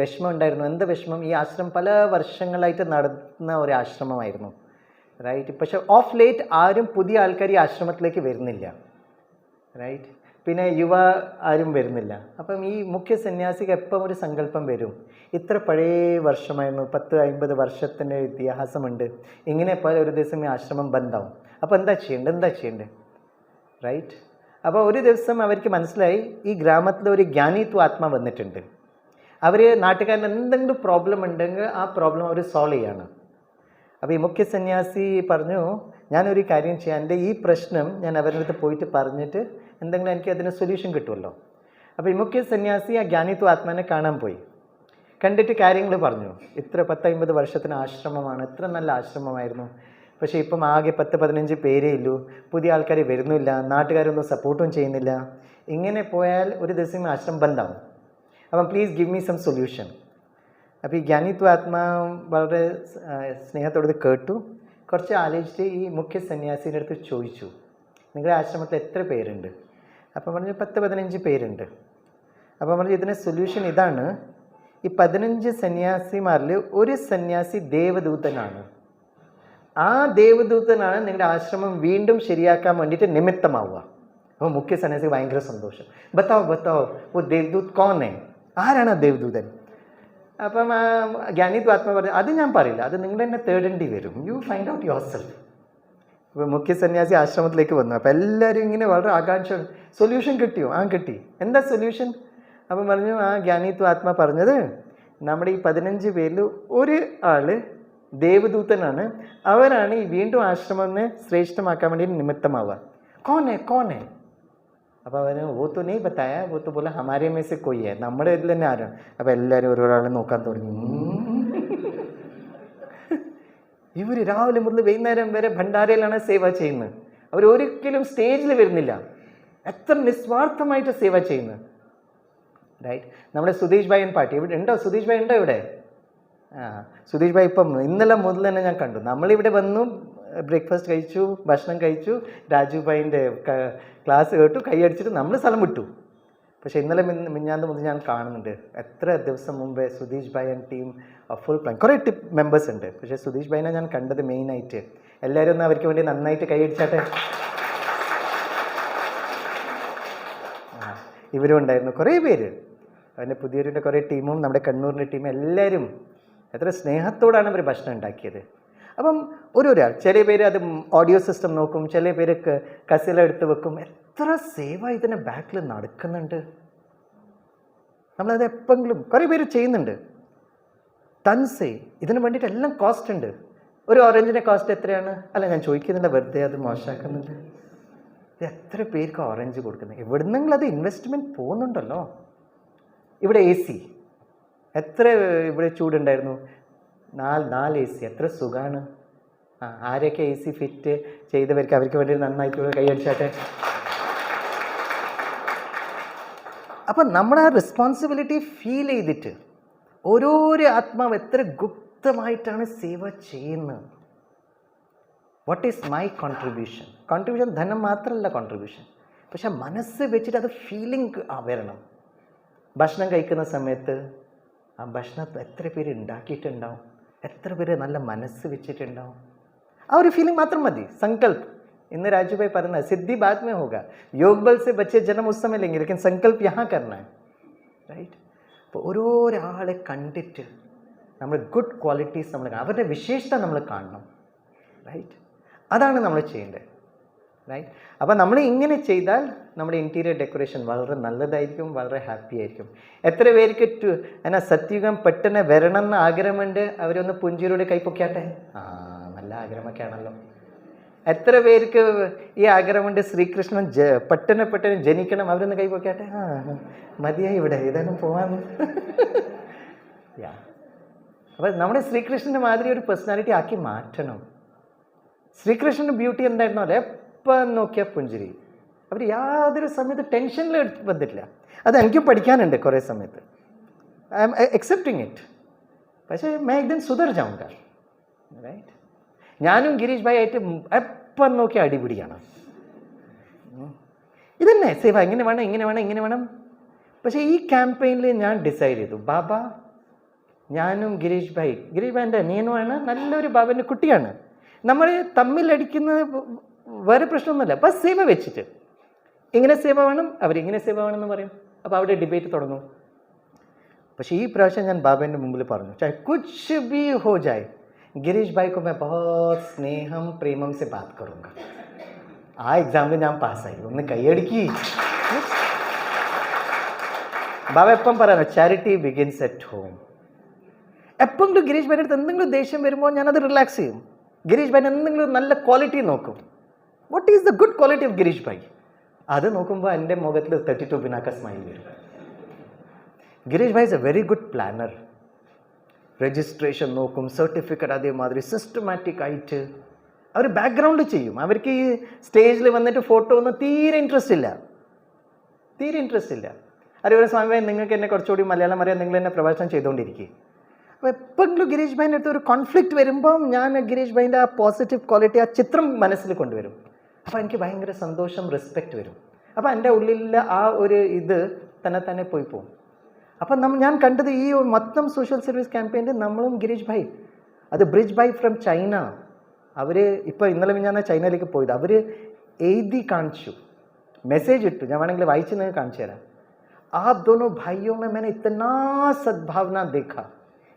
വിഷമം ഉണ്ടായിരുന്നു. എന്ത് വിഷമം? ഈ ആശ്രമം പല വർഷങ്ങളായിട്ട് നടത്തുന്ന ഒരു ആശ്രമമായിരുന്നു. റൈറ്റ്. പക്ഷേ ഓഫ് ലേറ്റ് ആരും പുതിയ ആൾക്കാർ ഈ ആശ്രമത്തിലേക്ക് വരുന്നില്ല. റൈറ്റ്. പിന്നെ ആരും വരുന്നില്ല. അപ്പം ഈ മുഖ്യ സന്യാസിക്ക് എപ്പം ഒരു സങ്കല്പം വരും, ഇത്ര പഴയ വർഷമായിരുന്നു, 10-50 വർഷത്തിൻ്റെ ഇതിഹാസമുണ്ട്, ഇങ്ങനെ പോലെ ഒരു ദിവസം ഈ ആശ്രമം ബന്ധാവും. അപ്പോൾ എന്താ ചെയ്യേണ്ടത്? റൈറ്റ്. അപ്പോൾ ഒരു ദിവസം അവർക്ക് മനസ്സിലായി, ഈ ഗ്രാമത്തിൽ ഒരു ജ്ഞാനിത്വ ആത്മ വന്നിട്ടുണ്ട്. അവർ നാട്ടുകാരന് എന്തെങ്കിലും പ്രോബ്ലം ഉണ്ടെങ്കിൽ ആ പ്രോബ്ലം അവർ സോൾവ് ചെയ്യാണ്. അപ്പോൾ ഈ മുഖ്യ സന്യാസി പറഞ്ഞു, ഞാനൊരു കാര്യം ചെയ്യാം, എൻ്റെ ഈ പ്രശ്നം ഞാൻ അവരുടെ അടുത്ത് പോയിട്ട് പറഞ്ഞിട്ട് എന്തെങ്കിലും എനിക്ക് അതിന് സൊല്യൂഷൻ കിട്ടുമല്ലോ. അപ്പോൾ ഈ മുഖ്യ സന്യാസി ആ ജ്ഞാനിത്വ ആത്മാനെ കാണാൻ പോയി. കണ്ടിട്ട് കാര്യങ്ങൾ പറഞ്ഞു. ഇത്ര 10-50 വർഷത്തിന് ആശ്രമമാണ്, ഇത്ര നല്ല ആശ്രമമായിരുന്നു, പക്ഷേ ഇപ്പം ആകെ 10-15 പേരേ ഉള്ളൂ, പുതിയ ആൾക്കാർ വരുന്നില്ല, നാട്ടുകാരൊന്നും സപ്പോർട്ടും ചെയ്യുന്നില്ല, ഇങ്ങനെ പോയാൽ ഒരു ദിവസം ആശ്രമം ബന്ധാവും. അപ്പം please give me some solution. അപ്പോൾ ഈ ജ്ഞാനിത്വ ആത്മാ വളരെ സ്നേഹത്തോട് കേട്ടു. കുറച്ച് ആലോചിച്ച് ഈ മുഖ്യ സന്യാസിൻ്റെ അടുത്ത് ചോദിച്ചു, നിങ്ങളുടെ ആശ്രമത്തിൽ എത്ര പേരുണ്ട്? അപ്പോൾ പറഞ്ഞു 10-15 പേരുണ്ട്. അപ്പോൾ പറഞ്ഞു ഇതിന് സൊല്യൂഷൻ ഇതാണ്, ഈ 15 സന്യാസിമാരിൽ ഒരു സന്യാസി ദേവദൂതനാണ്. ആ ദേവദൂതനാണ് നിങ്ങളുടെ ആശ്രമം വീണ്ടും ശരിയാക്കാൻ വേണ്ടിയിട്ട് നിമിത്തമാവുക. അപ്പോൾ മുഖ്യ സന്യാസി ഭയങ്കര സന്തോഷം. ബത്താവോ ഓ ദേവദൂത് കോണേ, ആരാണ് ആ ദേവദൂതൻ? അപ്പം ജ്ഞാനിത്വ ആത്മ പറഞ്ഞു, അത് ഞാൻ പറയില്ല, അത് നിങ്ങൾ തന്നെ തേടേണ്ടി വരും, you find out your self. അപ്പോൾ മുഖ്യ സന്യാസി ആശ്രമത്തിലേക്ക് വന്നു. അപ്പോൾ എല്ലാവരും ഇങ്ങനെ വളരെ ആകാംക്ഷ, സൊല്യൂഷൻ കിട്ടിയോ? കിട്ടി. എന്താ സൊല്യൂഷൻ? അപ്പം പറഞ്ഞു, ആ ജ്ഞാനിത്വ ആത്മ പറഞ്ഞത്, നമ്മുടെ ഈ 15 പേരിൽ ഒരു ആൾ ദേവദൂതനാണ്, അവരാണ് ഈ വീണ്ടും ആശ്രമത്തെ ശ്രേഷ്ഠമാക്കാൻ വേണ്ടി നിമിത്തമാവുക. കോനെ? അപ്പോൾ അവന് വോ തോ നെയ് ബത്തായ, വോ തോ ബോല ഹമാരെ മേ സെ കോയി ഹൈ, നമ്മുടെ ഇതിൽ തന്നെ ആരാണ്? അപ്പോൾ എല്ലാവരും ഒരാളെ നോക്കാൻ തുടങ്ങി. ഇവർ രാവിലെ മുതൽ വൈകുന്നേരം വരെ ഭണ്ഡാരയിലാണ് സേവ ചെയ്യുന്നത്, അവർ ഒരിക്കലും സ്റ്റേജിൽ വരുന്നില്ല. എത്ര നിസ്വാർത്ഥമായിട്ട് സേവ ചെയ്യുന്നത്. റൈറ്റ്. നമ്മുടെ സുധീഷ് ഭായൻ പാട്ടി ഇവിടെ ഉണ്ടോ? സുധീഷ് ഭായ് ഉണ്ടോ ഇവിടെ? സുധീഷ് ഭായ് ഇപ്പം ഇന്നലെ മുതൽ തന്നെ ഞാൻ കണ്ടു. നമ്മളിവിടെ വന്നു, ബ്രേക്ക്ഫാസ്റ്റ് കഴിച്ചു, ഭക്ഷണം കഴിച്ചു, രാജു ഭായിൻ്റെ ക്ലാസ് കേട്ടു, കൈയടിച്ചിട്ട് നമ്മൾ സ്ഥലം വിട്ടു. പക്ഷേ ഇന്നലെ മിഞ്ഞാന്ന് മുതൽ ഞാൻ കാണുന്നുണ്ട്. എത്ര ദിവസം മുമ്പേ Sudheesh bhai and team full plan, കുറേ മെമ്പേഴ്സ് ഉണ്ട്. പക്ഷേ സുധീഷ് ഭായിനെ ഞാൻ കണ്ടത് മെയിനായിട്ട്. എല്ലാവരും ഒന്ന് അവർക്ക് വേണ്ടി നന്നായിട്ട് കൈയടിച്ചാട്ടെ. ഇവരും ഉണ്ടായിരുന്നു, കുറേ പേര്. അവൻ്റെ പുതിയൊരുൻ്റെ കുറേ ടീമും നമ്മുടെ കണ്ണൂരിൻ്റെ ടീമും എല്ലാവരും എത്ര സ്നേഹത്തോടാണ് അവർ ഭക്ഷണം ഉണ്ടാക്കിയത്. അപ്പം ഓരോരാൾ, ചില പേര് അത് ഓഡിയോ സിസ്റ്റം നോക്കും, ചില പേര് കസില എടുത്ത് വെക്കും. എത്ര സേവ ഇതിൻ്റെ ബാക്കിൽ നടക്കുന്നുണ്ട്. നമ്മളത് എപ്പോഴെങ്കിലും കുറേ പേര് ചെയ്യുന്നുണ്ട്. തൻസേ ഇതിന് വേണ്ടിയിട്ട് എല്ലാം കോസ്റ്റ് ഉണ്ട്. ഒരു ഓറഞ്ചിൻ്റെ കോസ്റ്റ് എത്രയാണ്? അല്ല, ഞാൻ ചോദിക്കുന്നില്ല, വെറുതെ അത് മോശമാക്കുന്നുണ്ട്. എത്ര പേർക്ക് ഓറഞ്ച് കൊടുക്കുന്നത്? എവിടുന്നെങ്കിലും അത് ഇൻവെസ്റ്റ്മെൻറ്റ് പോകുന്നുണ്ടല്ലോ. ഇവിടെ AC എത്ര, ഇവിടെ ചൂടുണ്ടായിരുന്നു, 4 AC, എത്ര സുഖമാണ്. ആരെയൊക്കെ AC ഫിറ്റ് ചെയ്തവർക്ക് അവർക്ക് വേണ്ടി നന്നായിട്ട് കൈയടിച്ചാട്ടെ. അപ്പം നമ്മൾ ആ റെസ്പോൺസിബിലിറ്റി ഫീൽ ചെയ്തിട്ട് ഓരോരോ ആത്മാവ് എത്ര ഗുപ്തമായിട്ടാണ് സേവ ചെയ്യുന്നത്. What is my contribution? Contribution ധനം മാത്രമല്ല കോൺട്രിബ്യൂഷൻ, പക്ഷെ മനസ്സ് വെച്ചിട്ട് അത് ഫീലിംഗ് വരണം. ഭക്ഷണം കഴിക്കുന്ന സമയത്ത് ആ ഭക്ഷണം എത്ര പേര് ഉണ്ടാക്കിയിട്ടുണ്ടാവും, എത്ര പേര് നല്ല മനസ്സ് വെച്ചിട്ടുണ്ടാവും. ആ ഒരു ഫീലിംഗ് മാത്രം മതി. സങ്കല്പ്, ഇന്ന് രാജുഭായ് പറഞ്ഞ സിദ്ധി ബാദ് में होगा, योग बल से बच्चे जन्म उस समय लेंगे, लेकिन संकल्प यहाँ करना है. റൈറ്റ്. അപ്പോൾ ഓരോരാളെ കണ്ടിട്ട് നമ്മൾ ഗുഡ് ക്വാളിറ്റീസ് നമ്മൾ, അവരുടെ വിശേഷത നമ്മൾ കാണണം. റൈറ്റ്. അതാണ് നമ്മൾ ചെയ്യേണ്ടത്. റൈറ്റ്. അപ്പോൾ നമ്മൾ ഇങ്ങനെ ചെയ്താൽ നമ്മുടെ ഇൻറ്റീരിയർ ഡെക്കറേഷൻ വളരെ നല്ലതായിരിക്കും, വളരെ ഹാപ്പി ആയിരിക്കും. എത്ര പേർക്ക് എന്നാ സത്യുഗം പെട്ടെന്ന് വരണം എന്ന് ആഗ്രഹമുണ്ട്? അവരൊന്ന് പുഞ്ചിരിയുടെ കൈപ്പൊക്കാട്ടെ. നല്ല ആഗ്രഹമൊക്കെ ആണല്ലോ. എത്ര പേർക്ക് ഈ ആഗ്രഹമുണ്ട് ശ്രീകൃഷ്ണൻ പെട്ടെന്ന് ജനിക്കണം? അവരൊന്ന് കൈപ്പൊക്കാട്ടെ. മതിയായി, ഇവിടെ ഏതായാലും പോവാന്ന്. അപ്പോൾ നമ്മുടെ ശ്രീകൃഷ്ണൻ്റെ മാതിരി ഒരു പേഴ്സണാലിറ്റി ആക്കി മാറ്റണം. ശ്രീകൃഷ്ണൻ്റെ ബ്യൂട്ടി എന്തായിരുന്നോ അല്ലേ, എപ്പം നോക്കിയാൽ പുഞ്ചിരി. അവർ യാതൊരു സമയത്ത് ടെൻഷനിൽ വന്നിട്ടില്ല. അത് എനിക്കും പഠിക്കാനുണ്ട് കുറേ സമയത്ത്. I M accepting it. പക്ഷേ मैं एक दिन सुधर जाऊंगा. റൈറ്റ്. ഞാനും ഗിരീഷ് ഭായി ആയിട്ട് എപ്പം നോക്കിയാൽ അടിപിടിയാണ്. ഇതന്നെ സേവ, ഇങ്ങനെ വേണം, ഇങ്ങനെ വേണം, ഇങ്ങനെ വേണം. പക്ഷേ ഈ ക്യാമ്പയിനിൽ ഞാൻ ഡിസൈഡ് ചെയ്തു, ബാബ ഞാനും ഗിരീഷ് ഭായ് എൻ്റെ അനിയനുമാണ്, നല്ലൊരു ബാബൻ്റെ കുട്ടിയാണ്. നമ്മൾ തമ്മിലടിക്കുന്ന വേറെ പ്രശ്നമൊന്നുമില്ല. അപ്പം സേവ വെച്ചിട്ട് ഇങ്ങനെ സേവ വേണം, അവരിങ്ങനെ സേവ വേണമെന്ന് പറയും. അപ്പോൾ അവിടെ ഡിബേറ്റ് തുടങ്ങും. പക്ഷേ ഈ പ്രാവശ്യം ഞാൻ ബാബേൻ്റെ മുമ്പിൽ പറഞ്ഞു, ചാഹെ കുച്ച് ഭി ഹോ ജായ്, ഗിരീഷ് ഭായ് को मैं बहुत സ്നേഹം പ്രേമം से बात करूँगा. ആ എക്സാമിൽ ഞാൻ പാസ്സായി. ഒന്ന് കൈയടിക്കി. ബാബ എപ്പം പറയാനോ, ചാരിറ്റി ബിഗിൻസ് അറ്റ് ഹോം. എപ്പോഴെങ്കിലും ഗിരീഷ് ഭായിൻ്റെ അടുത്ത് എന്തെങ്കിലും ദേഷ്യം വരുമ്പോൾ ഞാനത് റിലാക്സ് ചെയ്യും. ഗിരീഷ് ഭായിന് എന്തെങ്കിലും നല്ല ക്വാളിറ്റി നോക്കും. What is the good quality of Girish bhai? അത് നോക്കുമ്പോൾ എൻ്റെ മുഖത്തിൽ 32 ബിനാക്ക സ്മൈൽ വരും. Girish bhai is a very good planner. Registration നോക്കും, സർട്ടിഫിക്കറ്റ് അതേമാതിരി സിസ്റ്റമാറ്റിക് ആയിട്ട് അവർ ബാക്ക്ഗ്രൗണ്ട് ചെയ്യും. അവർക്ക് ഈ സ്റ്റേജിൽ വന്നിട്ട് ഫോട്ടോ ഒന്നും തീരെ ഇൻട്രസ്റ്റ് ഇല്ല. അതുപോലെ സ്വാമി നിങ്ങൾക്ക് എന്നെ കുറച്ചുകൂടി മലയാളം അറിയാൻ നിങ്ങൾ എന്നെ പ്രഭാഷണം ചെയ്തുകൊണ്ടിരിക്കുക. അപ്പോൾ എപ്പോഴെങ്കിലും ഗിരീഷ് ഭായിൻ്റെ അടുത്ത് ഒരു കോൺഫ്ലിക്റ്റ് വരുമ്പം ഞാൻ ഗിരീഷ് ഭായിൻ്റെ ആ പോസിറ്റീവ് ക്വാളിറ്റി, ആ ചിത്രം മനസ്സിൽ കൊണ്ടുവരും. അപ്പോൾ എനിക്ക് ഭയങ്കര സന്തോഷം, റെസ്പെക്റ്റ് വരും. അപ്പോൾ എൻ്റെ ഉള്ളിലുള്ള ആ ഒരു ഇത് തന്നെ പോയി പോകും. അപ്പം ഞാൻ കണ്ടത് ഈ മൊത്തം സോഷ്യൽ സർവീസ് ക്യാമ്പയിനിൽ നമ്മളും ഗിരീഷ് ഭായ്, അത് ബ്രിജ് ഭായ് ഫ്രം ചൈന, അവർ ഇപ്പോൾ ഇന്നലെ ഞാൻ ചൈനയിലേക്ക് പോയത്, അവർ എഴുതി കാണിച്ചു, മെസ്സേജ് ഇട്ടു. ഞാൻ വേണമെങ്കിൽ വായിച്ച് നിങ്ങൾക്ക് കാണിച്ചു തരാം. आप दोनों भाइयों में मैंने इतना सद्भावना देखा,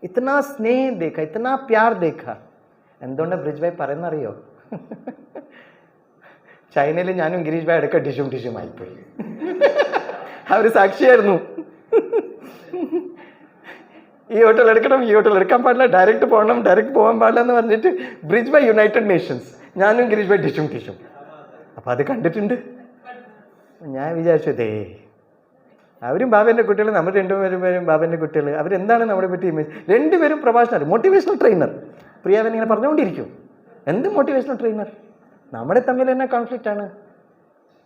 इतना स्नेह देखा, इतना प्यार देखा. എന്തുകൊണ്ടാണ് ബ്രിജ് ഭായ് പറയുന്നറിയോ? ചൈനയിൽ ഞാനും ഗിരീഷ് ഭായ് ഇടയ്ക്ക് ടിഷും ആയിപ്പോയി. അവർ സാക്ഷിയായിരുന്നു. ഈ ഹോട്ടൽ എടുക്കണം, ഈ ഹോട്ടൽ എടുക്കാൻ പാടില്ല, ഡയറക്റ്റ് പോകണം, ഡയറക്റ്റ് പോകാൻ പാടില്ല എന്ന് പറഞ്ഞിട്ട് ബ്രിജ് ഭായ് യുണൈറ്റഡ് നേഷൻസ്, ഞാനും ഗിരീഷ് ഭായ് ടിഷും. അപ്പോൾ അത് കണ്ടിട്ടുണ്ട്. ഞാൻ വിചാരിച്ചു, അവരും ബാബേൻ്റെ കുട്ടികൾ, നമ്മൾ രണ്ടുപേരും ബാബേൻ്റെ കുട്ടികൾ. അവരെന്താണ് നമ്മളെ പറ്റി ഇമേജ്? രണ്ടുപേരും പ്രഭാഷണർ, മോട്ടിവേഷണൽ ട്രെയിനർ. പ്രിയാവൻ ഇങ്ങനെ പറഞ്ഞുകൊണ്ടിരിക്കും, എന്ത് മോട്ടിവേഷണൽ ട്രെയിനർ? നമ്മുടെ തമ്മിൽ തന്നെ കോൺഫ്ലിക്റ്റ് ആണ്.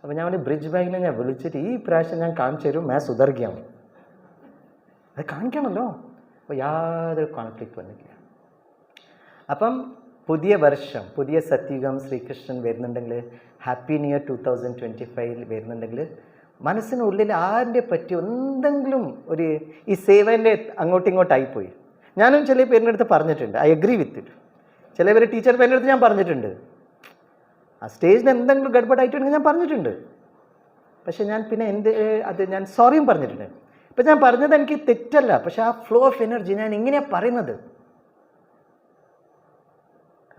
അപ്പോൾ ഞാൻ ബ്രിഡ്ജ് ബാങ്കിനെ ഞാൻ വിളിച്ചിട്ട് ഈ പ്രാവശ്യം ഞാൻ കാണിച്ചു തരും മാത്സ് സുധർഗിയാണ്, അത് കാണിക്കണമല്ലോ. അപ്പോൾ യാതൊരു കോൺഫ്ലിക്റ്റ് വന്നിട്ടില്ല. അപ്പം പുതിയ വർഷം, പുതിയ സത്യുഗം ശ്രീകൃഷ്ണൻ വരുന്നുണ്ടെങ്കിൽ, ഹാപ്പി ന്യൂ ഇയർ 2025 വരുന്നുണ്ടെങ്കിൽ മനസ്സിനുള്ളിൽ ആരുടെ പറ്റി എന്തെങ്കിലും ഒരു ഈ സേവൻ്റെ അങ്ങോട്ടും ഇങ്ങോട്ടായിപ്പോയി. ഞാനും ചില പേരിൻ്റെ അടുത്ത് പറഞ്ഞിട്ടുണ്ട്, ഐ അഗ്രി വിത്ത് ഇറ്റ്. ചില പേര് ടീച്ചർ പേരിൻ്റെ അടുത്ത് ഞാൻ പറഞ്ഞിട്ടുണ്ട്, ആ സ്റ്റേജിൽ എന്തെങ്കിലും ഗഡ്ബഡായിട്ടുണ്ടെങ്കിൽ ഞാൻ പറഞ്ഞിട്ടുണ്ട്. പക്ഷെ ഞാൻ പിന്നെ അത് ഞാൻ സോറിയും പറഞ്ഞിട്ടുണ്ട്. ഇപ്പം ഞാൻ പറഞ്ഞത് എനിക്ക് തെറ്റല്ല, പക്ഷെ ആ ഫ്ലോ ഓഫ് എനർജി ഞാൻ ഇങ്ങനെയാണ് പറയുന്നത്,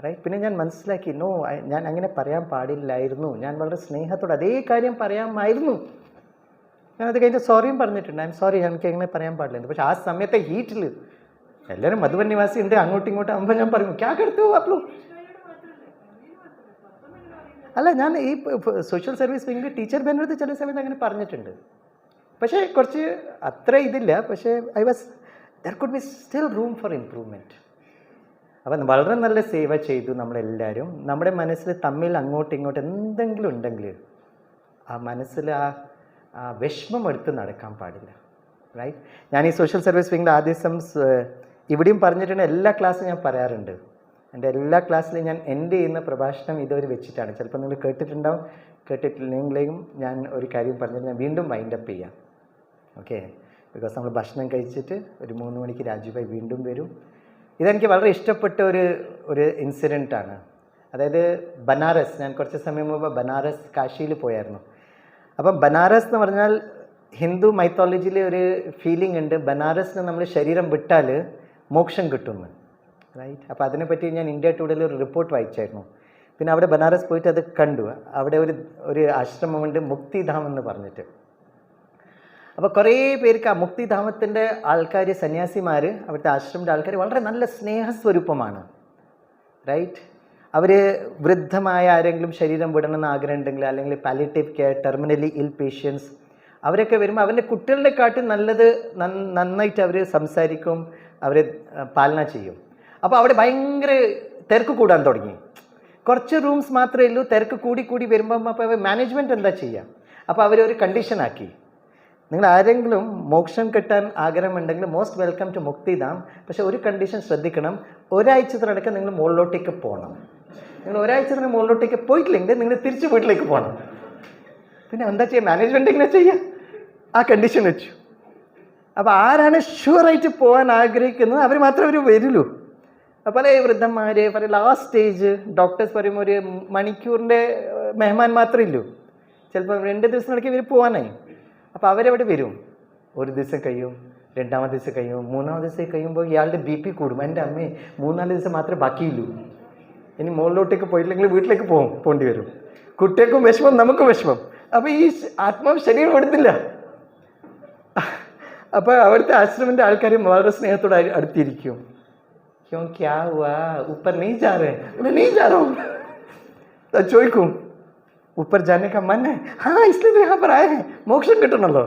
റൈറ്റ്. പിന്നെ ഞാൻ മനസ്സിലാക്കി, നോ, ഞാൻ അങ്ങനെ പറയാൻ പാടില്ലായിരുന്നു, ഞാൻ വളരെ സ്നേഹത്തോടെ അതേ കാര്യം പറയാമായിരുന്നു. ഞാനത് കഴിഞ്ഞ് സോറിയും പറഞ്ഞിട്ടുണ്ട്, ഐ എം സോറി, എനിക്ക് എങ്ങനെ പറയാൻ പാടില്ലായിരുന്നു. പക്ഷെ ആ സമയത്തെ ഹീറ്റിൽ എല്ലാവരും മധുബൻ നിവാസി ഉണ്ട്, അങ്ങോട്ടും ഇങ്ങോട്ടും ആകുമ്പോൾ ഞാൻ പറയും ക്യാ കരുത്തു അപ്ലൂ. അല്ല, ഞാൻ ഈ സോഷ്യൽ സർവീസ് വിങ്ങിൽ ടീച്ചർ ബെന്നടുത്ത് ചില സമയത്ത് അങ്ങനെ പറഞ്ഞിട്ടുണ്ട്. പക്ഷേ കുറച്ച് അത്ര ഇതില്ല, പക്ഷേ there could be still room for improvement. അപ്പം വളരെ നല്ല സേവ ചെയ്തു നമ്മളെല്ലാവരും. നമ്മുടെ മനസ്സിൽ തമ്മിൽ അങ്ങോട്ടും ഇങ്ങോട്ടും എന്തെങ്കിലും ഉണ്ടെങ്കിൽ ആ മനസ്സിൽ ആ വിഷമം എടുത്ത് നടക്കാൻ പാടില്ല, റൈറ്റ്. ഞാൻ ഈ സോഷ്യൽ സർവീസ് വിങ്ങിൽ ആദ്യം ഇവിടെയും പറഞ്ഞിട്ടുണ്ട്, എല്ലാ ക്ലാസ്സും ഞാൻ പറയാറുണ്ട്. എൻ്റെ എല്ലാ ക്ലാസ്സിലും ഞാൻ എൻ്റെ ചെയ്യുന്ന പ്രഭാഷണം ഇതുവരെ വെച്ചിട്ടാണ്. ചിലപ്പോൾ നിങ്ങൾ കേട്ടിട്ടുണ്ടാവും, കേട്ടിട്ടില്ലെങ്കിലും ഞാൻ ഒരു കാര്യം പറഞ്ഞിട്ട് ഞാൻ വീണ്ടും വൈൻഡപ്പ് ചെയ്യാം, ഓക്കെ. ബിക്കോസ് നമ്മൾ ഭക്ഷണം കഴിച്ചിട്ട് ഒരു 3 മണിക്ക് രാജുഭായ് വീണ്ടും വരും. ഇതെനിക്ക് വളരെ ഇഷ്ടപ്പെട്ട ഒരു ഇൻസിഡൻറ്റാണ്. അതായത് ബനാറസ്, ഞാൻ കുറച്ച് സമയം മുമ്പ് ബനാറസ് കാശിയിൽ പോയായിരുന്നു. അപ്പം ബനാറസ് എന്ന് പറഞ്ഞാൽ ഹിന്ദു മൈത്തോളജിയിൽ ഒരു ഫീലിംഗ് ഉണ്ട്, ബനാറസിന് നമ്മൾ ശരീരം വിട്ടാൽ മോക്ഷം കിട്ടുമെന്ന്, റൈറ്റ്. അപ്പോൾ അതിനെപ്പറ്റി ഞാൻ ഇന്ത്യ ടുഡേയിൽ ഒരു റിപ്പോർട്ട് വായിച്ചായിരുന്നു. പിന്നെ അവിടെ ബനാറസ് പോയിട്ട് അത് കണ്ടു. അവിടെ ഒരു ആശ്രമമുണ്ട്, മുക്തിധാം എന്ന് പറഞ്ഞിട്ട്. അപ്പോൾ കുറേ പേർക്ക് ആ മുക്തിധാമത്തിൻ്റെ ആൾക്കാർ, സന്യാസിമാർ, അവിടുത്തെ ആശ്രമത്തിൻ്റെ ആൾക്കാർ വളരെ നല്ല സ്നേഹസ്വരൂപമാണ്, റൈറ്റ്. അവർ വൃദ്ധമായ ആരെങ്കിലും ശരീരം വിടണമെന്ന് ആഗ്രഹം ഉണ്ടെങ്കിൽ, അല്ലെങ്കിൽ പാലിയേറ്റീവ് കെയർ, ടെർമിനലി ഇൽ പേഷ്യൻസ്, അവരൊക്കെ വരുമ്പോൾ അവരുടെ കുട്ടികളുടെക്കാട്ടും നന്നായിട്ട് അവർ സംസാരിക്കും, അവരെ പാലന ചെയ്യും. അപ്പോൾ അവിടെ ഭയങ്കര തിരക്ക് കൂടാൻ തുടങ്ങി. കുറച്ച് റൂംസ് മാത്രമേ ഉള്ളൂ, തിരക്ക് കൂടി വരുമ്പം അപ്പോൾ മാനേജ്മെൻറ്റ് എന്താ ചെയ്യുക? അപ്പോൾ അവരൊരു കണ്ടീഷനാക്കി, നിങ്ങൾ ആരെങ്കിലും മോക്ഷം കിട്ടാൻ ആഗ്രഹമുണ്ടെങ്കിൽ മോസ്റ്റ് വെൽക്കം ടു മുക്തിധാം. പക്ഷേ ഒരു കണ്ടീഷൻ ശ്രദ്ധിക്കണം, ഒരാഴ്ചത്തിനടക്കം നിങ്ങൾ മുകളിലോട്ടേക്ക് പോകണം. നിങ്ങൾ ഒരാഴ്ചത്തിന് മുകളിലോട്ടേക്ക് പോയിട്ടില്ലെങ്കിൽ നിങ്ങൾ തിരിച്ച് വീട്ടിലേക്ക് പോകണം. പിന്നെ എന്താ ചെയ്യുക? മാനേജ്മെൻറ്റ് ഇങ്ങനെ ചെയ്യുക, ആ കണ്ടീഷൻ വെച്ചു. അപ്പോൾ ആരാണ് ഷുവറായിട്ട് പോകാൻ ആഗ്രഹിക്കുന്നത് അവർ മാത്രമേ അവർ വരുള്ളൂ. പല വൃദ്ധന്മാർ, പല ലാസ്റ്റ് സ്റ്റേജ് ഡോക്ടേഴ്സ് പറയുമ്പോൾ ഒരു മണിക്കൂറിൻ്റെ മെഹമാൻ മാത്രമേ ഉള്ളൂ. ചിലപ്പോൾ 2 ദിവസത്തിനിടയ്ക്ക് ഇവർ പോകാനായി. അപ്പോൾ അവരവിടെ വരും. ഒരു ദിവസം കഴിയും, 2ാമത്തെ ദിവസം കഴിയും, 3ാമത്തെ ദിവസം കഴിയുമ്പോൾ ഇയാളുടെ BP കൂടും. എൻ്റെ അമ്മേ 3-4 ദിവസം മാത്രമേ ബാക്കിയുള്ളൂ, ഇനി മുകളിലോട്ടേക്ക് പോയിട്ടില്ലെങ്കിൽ വീട്ടിലേക്ക് പോകേണ്ടി വരും. കുട്ടികൾക്കും വിഷമം, നമുക്കും വിഷമം. അപ്പോൾ ഈ ആത്മാവ് ശരീരം എടുത്തില്ല. അപ്പോൾ അവിടുത്തെ ആശ്രമത്തിൻ്റെ ആൾക്കാർ വളരെ സ്നേഹത്തോടെ അടുത്തിരിക്കും. ക്യോं क्या हुआ, ऊपर नहीं जा रहे? बोले नहीं जा रहा हूँ. तो ചോദിക്കും, ऊपर जाने का मन है? हाँ, इसलिए तो यहाँ पर आए हैं, മോക്ഷം കിട്ടണമല്ലോ.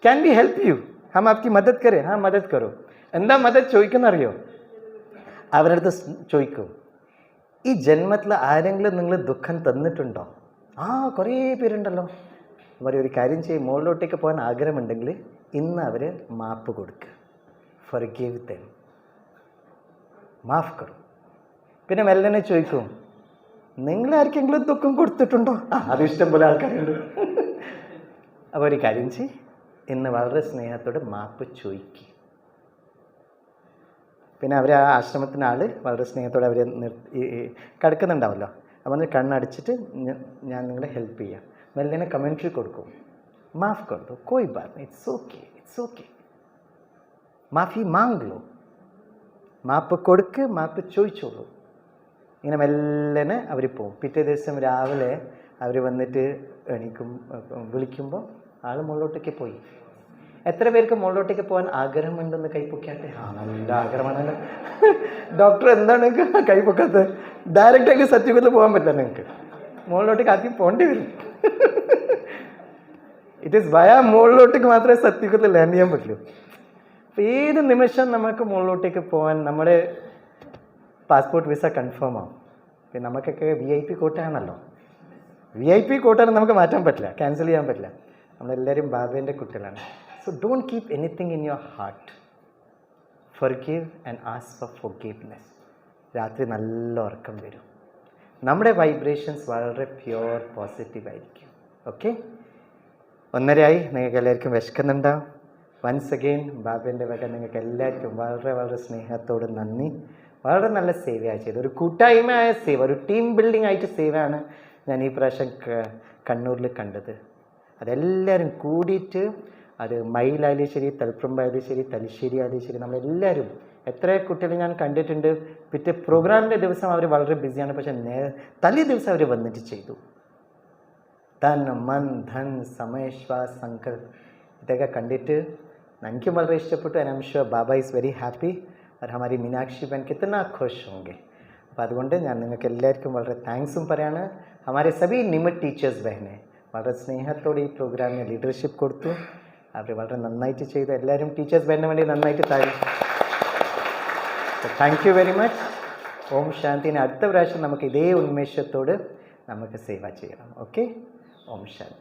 Can be help you? ഹം ആപ്കി മദത് കരേ? हाँ മദത് കരോ. എന്താ മദത് ചോദിക്കുന്നറിയോ? അവരുടെ അടുത്ത് ചോദിക്കും, ഈ ജന്മത്തിൽ ആരെങ്കിലും നിങ്ങൾ ദുഃഖം തന്നിട്ടുണ്ടോ? ആ, കുറേ പേരുണ്ടല്ലോ. അവർ ഒരു കാര്യം ചെയ്യും, മുകളിലോട്ടേക്ക് പോകാൻ ആഗ്രഹമുണ്ടെങ്കിൽ ഇന്ന് അവർ മാപ്പ് കൊടുക്കുക, ഫർഗീവ് ദം, മാഫ് കറും. പിന്നെ മെല്ലനെ ചോദിക്കും, നിങ്ങൾ ആർക്കെങ്കിലും ദുഃഖം കൊടുത്തിട്ടുണ്ടോ? ആ, അത് ഇഷ്ടം പോലെ ആൾക്കാരുണ്ട്. അപ്പോൾ ഒരു കാര്യം ചെയ്യും, ഇന്ന് വളരെ സ്നേഹത്തോടെ മാപ്പ് ചോദിക്കുക. പിന്നെ അവർ ആ ആശ്രമത്തിൻ്റെ ആൾ വളരെ സ്നേഹത്തോടെ അവരെ കിടക്കുന്നുണ്ടാവല്ലോ. അപ്പോൾ കണ്ണടച്ചിട്ട് ഞാൻ നിങ്ങളെ ഹെൽപ്പ് ചെയ്യാം. മെല്ലനെ കമൻട്രി കൊടുക്കും, മാഫ് കറോ, കോയി ബാത് नहीं, ഇറ്റ്സ് ഓക്കെ, മാഫി മാങ് ലോ, മാപ്പ് കൊടുക്ക്, മാപ്പ് ചോദിച്ചോളൂ. ഇങ്ങനെ മെല്ലനെ അവർ പോകും. പിറ്റേ ദിവസം രാവിലെ അവർ വന്നിട്ട് വിളിക്കുമ്പോൾ ആൾ മുകളിലോട്ടേക്ക് പോയി. എത്ര പേർക്ക് മുകളിലോട്ടേക്ക് പോകാൻ ആഗ്രഹമുണ്ടെന്ന് കൈപ്പൊക്കാത്തെ? ആ, നല്ല ആഗ്രഹമാണല്ലോ. ഡോക്ടർ എന്താണ് കൈപ്പൊക്കാത്തത്? ഡയറക്റ്റായിട്ട് സത്യത്തിൽ പോകാൻ പറ്റില്ല നിങ്ങൾക്ക്, മുകളിലോട്ടേക്ക് ആദ്യം പോകേണ്ടി വരും. ഇറ്റ് ഈസ് വയ മുകളിലോട്ടേക്ക് മാത്രമേ സത്യത്തിൽ ലാൻഡ് ചെയ്യാൻ പറ്റുള്ളൂ. അപ്പോൾ ഏത് നിമിഷം നമുക്ക് മുകളിലോട്ടേക്ക് പോകാൻ നമ്മുടെ പാസ്പോർട്ട് വിസ കൺഫേം ആവും. പിന്നെ നമുക്കൊക്കെ VIP കോട്ടയാണല്ലോ. VIP കോട്ടാണ് നമുക്ക് മാറ്റാൻ പറ്റില്ല, ക്യാൻസൽ ചെയ്യാൻ പറ്റില്ല. നമ്മളെല്ലാവരും ബാബേൻ്റെ കുട്ടികളാണ്. So don't keep anything in your heart. Forgive and ask for forgiveness. രാത്രി നല്ല ഉറക്കം വരും. നമ്മുടെ വൈബ്രേഷൻസ് വളരെ പ്യുവർ പോസിറ്റീവ് ആയിരിക്കും. ഓക്കെ, 1:30 നിങ്ങൾക്ക് എല്ലാവർക്കും വിശക്കുന്നുണ്ടാവും. വൺസ് അഗെയിൻ ബാബേൻ്റെ വക നിങ്ങൾക്ക് എല്ലാവർക്കും വളരെ വളരെ സ്നേഹത്തോട് നന്ദി. വളരെ നല്ല സേവയാണ് ചെയ്തത്. ഒരു കൂട്ടായ്മയായ സേവ, ഒരു ടീം ബിൽഡിംഗ് ആയിട്ട് സേവയാണ് ഞാൻ ഈ പ്രാവശ്യം കണ്ണൂരിൽ കണ്ടത്. അതെല്ലാവരും കൂടിയിട്ട്, അത് മയിലായാലും ശരി, തളിപ്പറമ്പായാലും ശരി, തലശ്ശേരി ആയാലും ശരി, നമ്മളെല്ലാവരും എത്ര കുട്ടികൾ ഞാൻ കണ്ടിട്ടുണ്ട്. പിറ്റേ പ്രോഗ്രാമിൻ്റെ ദിവസം അവർ വളരെ ബിസിയാണ്, പക്ഷേ തലേ ദിവസം അവർ വന്നിട്ട് ചെയ്തു. തൻ മൻ ധൻ സമയ ശ്വാസ് സങ്കൽപ്പ് ഇതൊക്കെ കണ്ടിട്ട് എനിക്കും വളരെ ഇഷ്ടപ്പെട്ടു. And I am sure Baba is very happy और हमारी मीनाक्षी बहन कितना खुश होंगे. അപ്പോൾ അതുകൊണ്ട് ഞാൻ നിങ്ങൾക്ക് എല്ലാവർക്കും വളരെ താങ്ക്സും പറയാണ്. हमारे सभी निमित ടീച്ചേഴ്സ് ബഹനെ വളരെ സ്നേഹത്തോടെ ഈ പ്രോഗ്രാമിന് ലീഡർഷിപ്പ് കൊടുത്തു. അവർ വളരെ നന്നായിട്ട് ചെയ്തു. എല്ലാവരും ടീച്ചേഴ്സ് ബഹന് വേണ്ടി നന്നായിട്ട് താങ്ക് യു വെരി മച്ച്. ഓം ശാന്തിന് അടുത്ത പ്രാവശ്യം നമുക്ക് ഇതേ ഉന്മേഷത്തോട് നമുക്ക് സേവ ചെയ്യണം. ഓക്കെ, ഓം ശാന്തി.